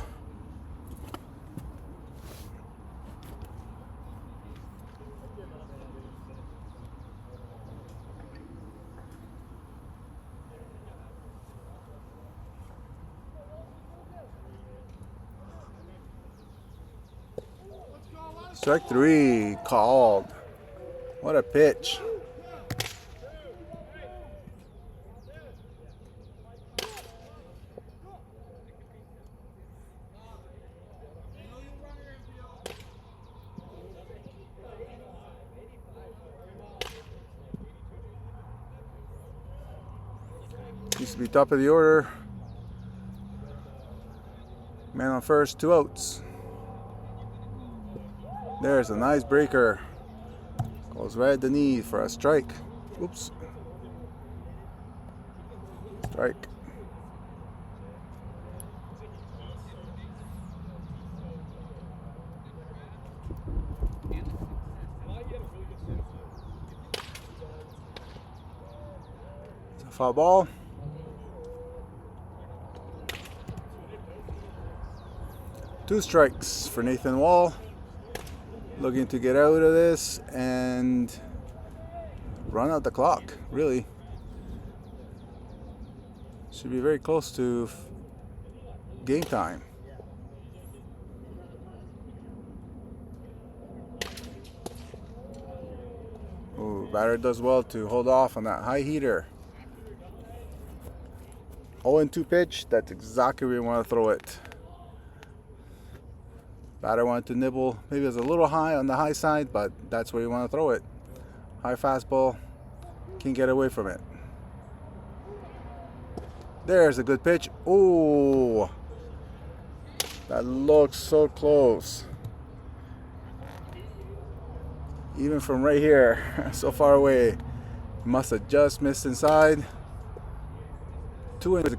Strike 3 called. What a pitch. Used to be top of the order. Man on first, 2 outs. There's a nice breaker. Goes right at the knee for a strike. Oops. Strike. It's a foul ball. Two strikes for Nathan Wall. Looking to get out of this and run out the clock, really. Should be very close to game time. Ooh, batter does well to hold off on that high heater. 0-2 pitch, that's exactly where you want to throw it. Batter wanted to nibble. Maybe it was a little high on the high side, but that's where you want to throw it. High fastball. Can't get away from it. There's a good pitch. Oh, that looks so close. Even from right here, so far away. Must have just missed inside. 2 inches.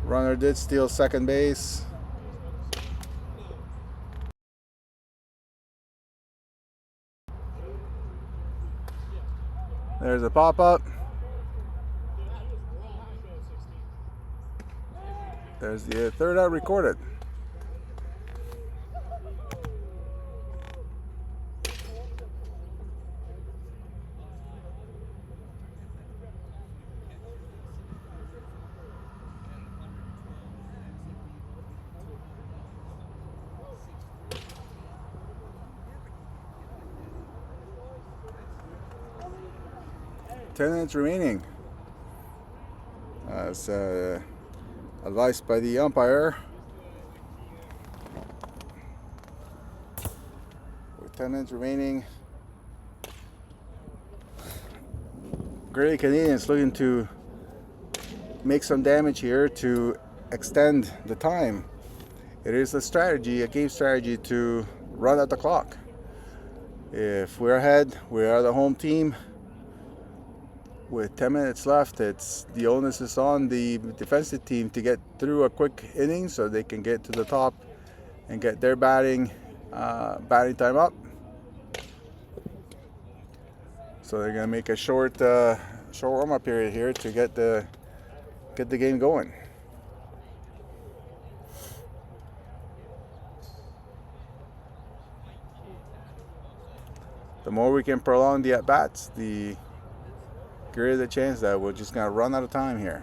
Runner did steal second base. There's a pop-up. There's the third out recorded. 10 minutes remaining. As advised by the umpire. With 10 minutes remaining, Great Canadians looking to make some damage here to extend the time. It is a strategy, a game strategy, to run at the clock. If we're ahead, we are the home team. With 10 minutes left, it's the onus is on the defensive team to get through a quick inning so they can get to the top and get their batting time up. So they're gonna make a short warm-up period here to get the game going. The more we can prolong the at-bats, the greater the chance that we're just gonna run out of time here.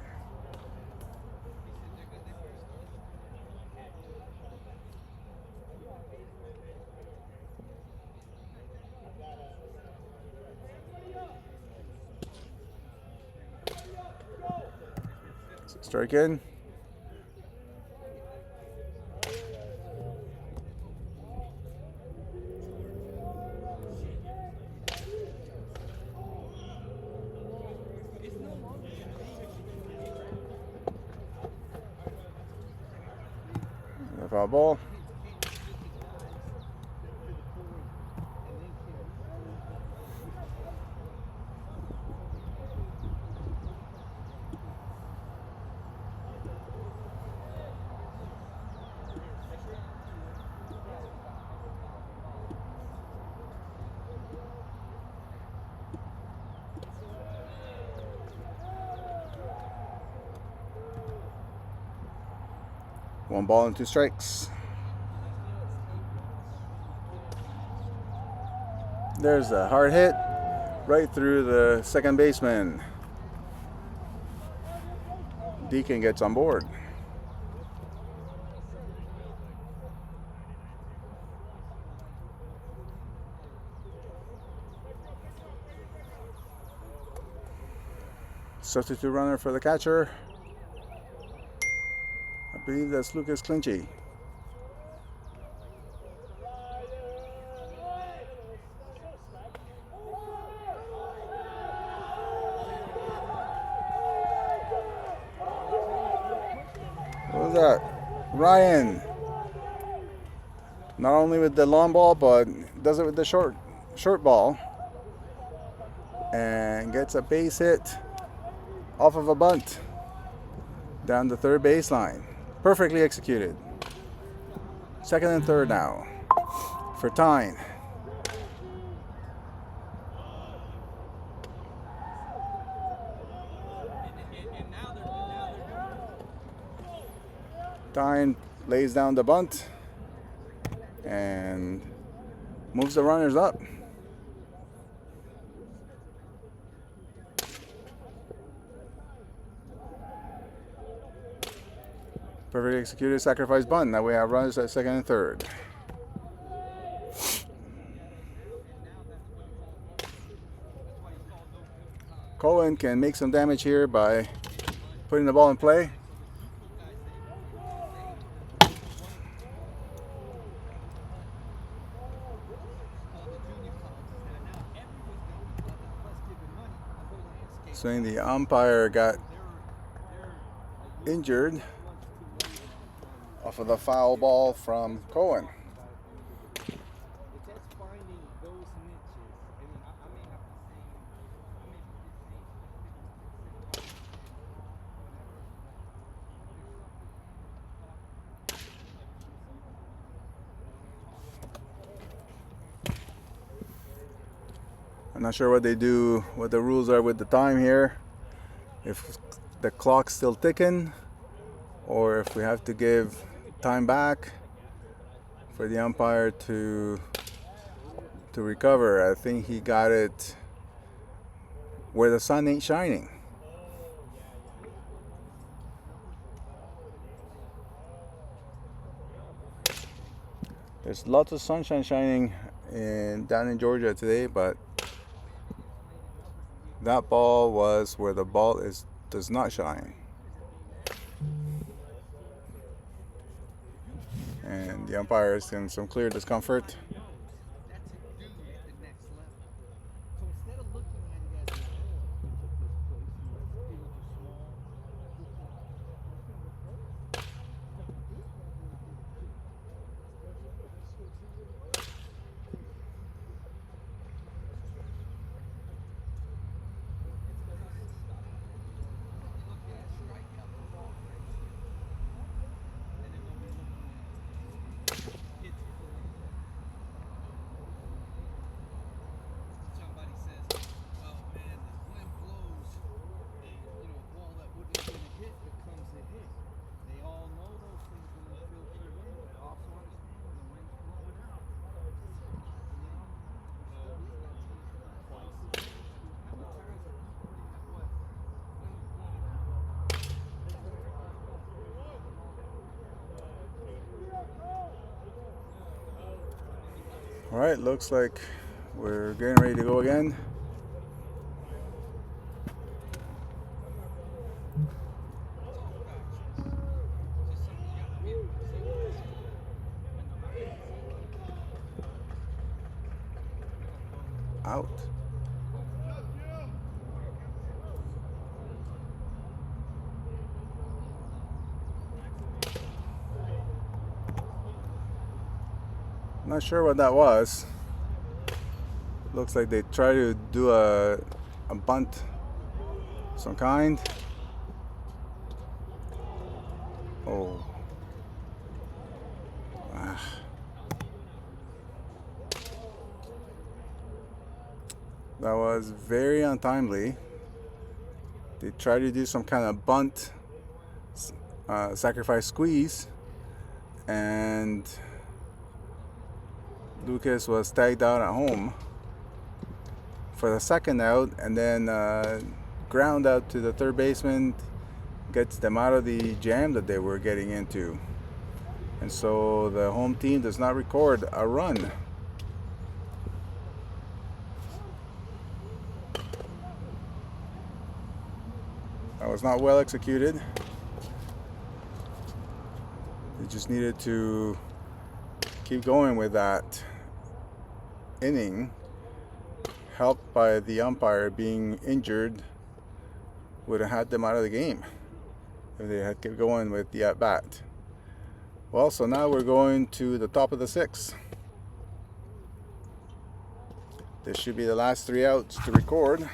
Strike in. Foul ball. One ball and 2 strikes. There's a hard hit right through the second baseman. Deacon gets on board. Substitute runner for the catcher. I believe that's Lucas Clinchy. What was that? Ryan. Not only with the long ball, but does it with the short ball. And gets a base hit off of a bunt down the third baseline. Perfectly executed. Second and third now for Tyne. Tyne lays down the bunt and moves the runners up. Perfectly executed sacrifice bunt. Now we have runners at second and third. Cohen can make some damage here by putting the ball in play. Saying the umpire got injured off of the foul ball from Cohen. I'm not sure what they do, what the rules are with the time here. If the clock's still ticking, or if we have to give time back for the umpire to recover. I think he got it where the sun ain't shining. There's lots of sunshine shining down in Georgia today, but That ball was where the ball does not shine. And the umpire is in some clear discomfort. That's a dude at the next level. So instead of looking at it as an he took this place and the fields are small. Somebody says, well, man, the wind blows, and, a ball that wouldn't have been a hit becomes a hit. They all know those things when they filter it in, but also understand when the wind's blowing out. Twice a day. How many times have you had what? Wind blowing out? All right, looks like we're getting ready to go again. Out. Not sure what that was. Looks like they try to do a bunt of some kind. Oh. Ah. That was very untimely. They tried to do some kind of bunt, sacrifice squeeze, and Lucas was tagged out at home for the second out, and then ground out to the third baseman, gets them out of the jam that they were getting into. And so the home team does not record a run. That was not well executed. They just needed to keep going with that inning, helped by the umpire being injured. Would have had them out of the game if they had kept going with the at bat. Well, so now we're going to the top of the sixth. This should be the last 3 outs to record.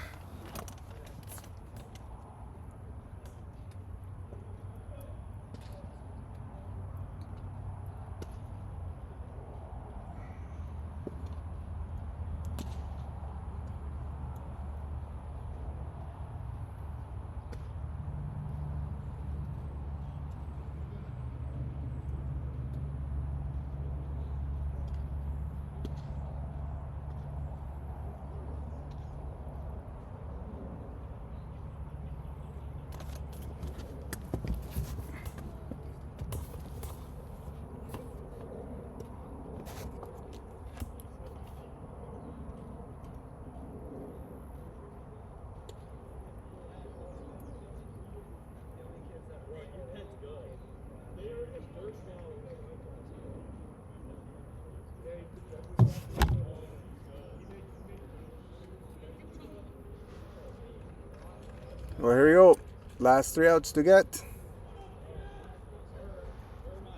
Well, here we go. Last 3 outs to get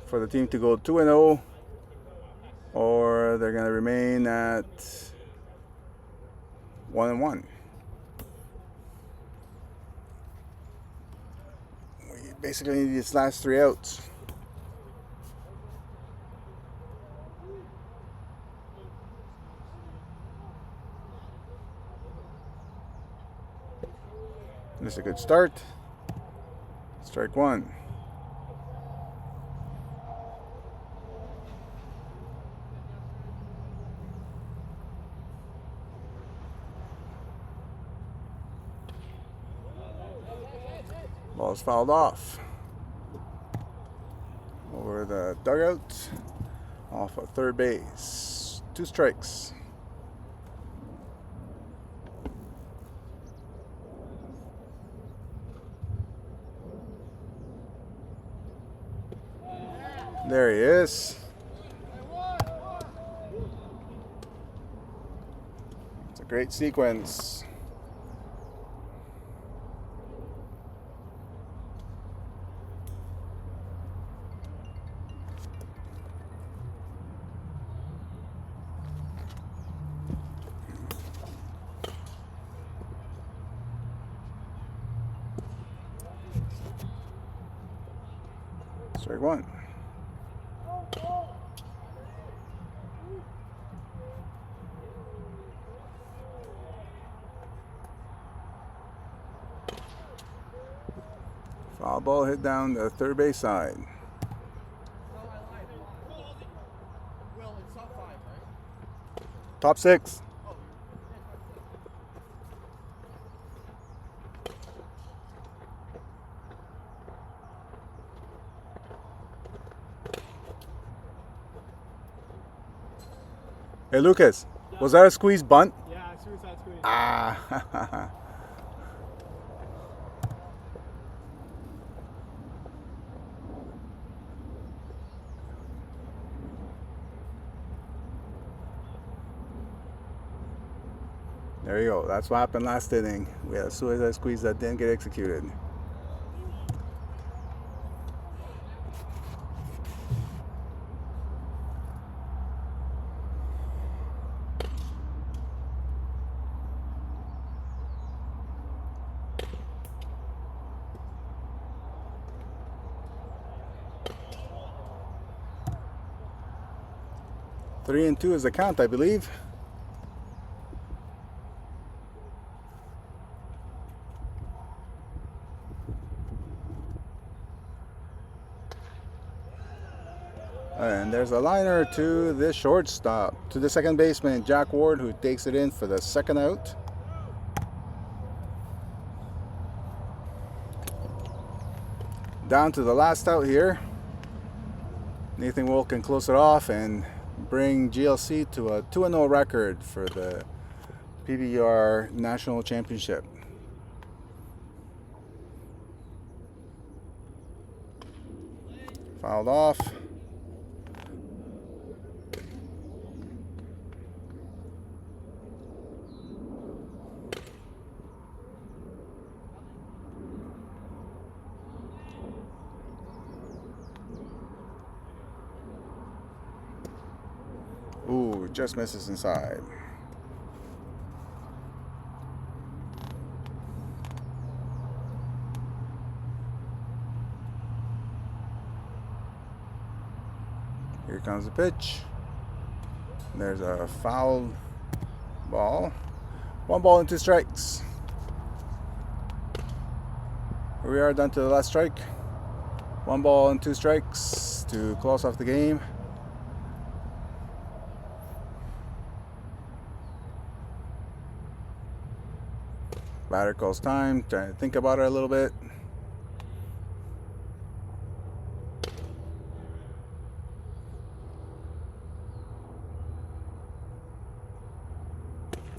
for the team to go 2-0, or they're going to remain at 1-1. We basically need these last 3 outs. This is a good start. Strike 1. Ball's fouled off. Over the dugout. Off of third base. 2 strikes. There he is. It's a great sequence. Strike one. Foul ball hit down the third base side. No, I lied. Well, it's top 5, right? Top 6. Oh, Hey Lucas, was that a squeeze bunt? Yeah, suicide squeeze. Ah. There you go. That's what happened last inning. We had a suicide squeeze that didn't get executed. Three and two is the count, I believe. And there's a liner to the shortstop, to the second baseman, Jack Ward, who takes it in for the second out. Down to the last out here. Nathan Wool can close it off and bring GLC to a 2-0 record for the PBR National Championship. Fouled off. Ooh, just misses inside. Here comes the pitch. There's a foul ball. 1 ball and 2 strikes. Here we are, down to the last strike. 1 ball and 2 strikes to close off the game. Batter calls time, trying to think about it a little bit.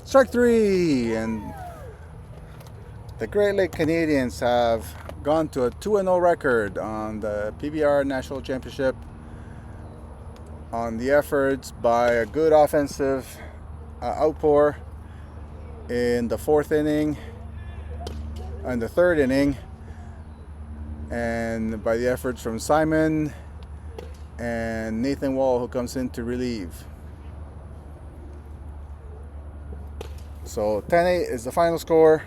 Strike 3, and the Great Lake Canadians have gone to a 2-0 record on the PBR National Championship on the efforts by a good offensive outpour in the 4th inning and the 3rd inning, and by the efforts from Simon and Nathan Wall, who comes in to relieve. So 10-8 is the final score.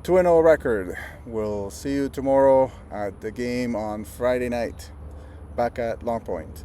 2-0 record. We'll see you tomorrow at the game on Friday night back at Long Point.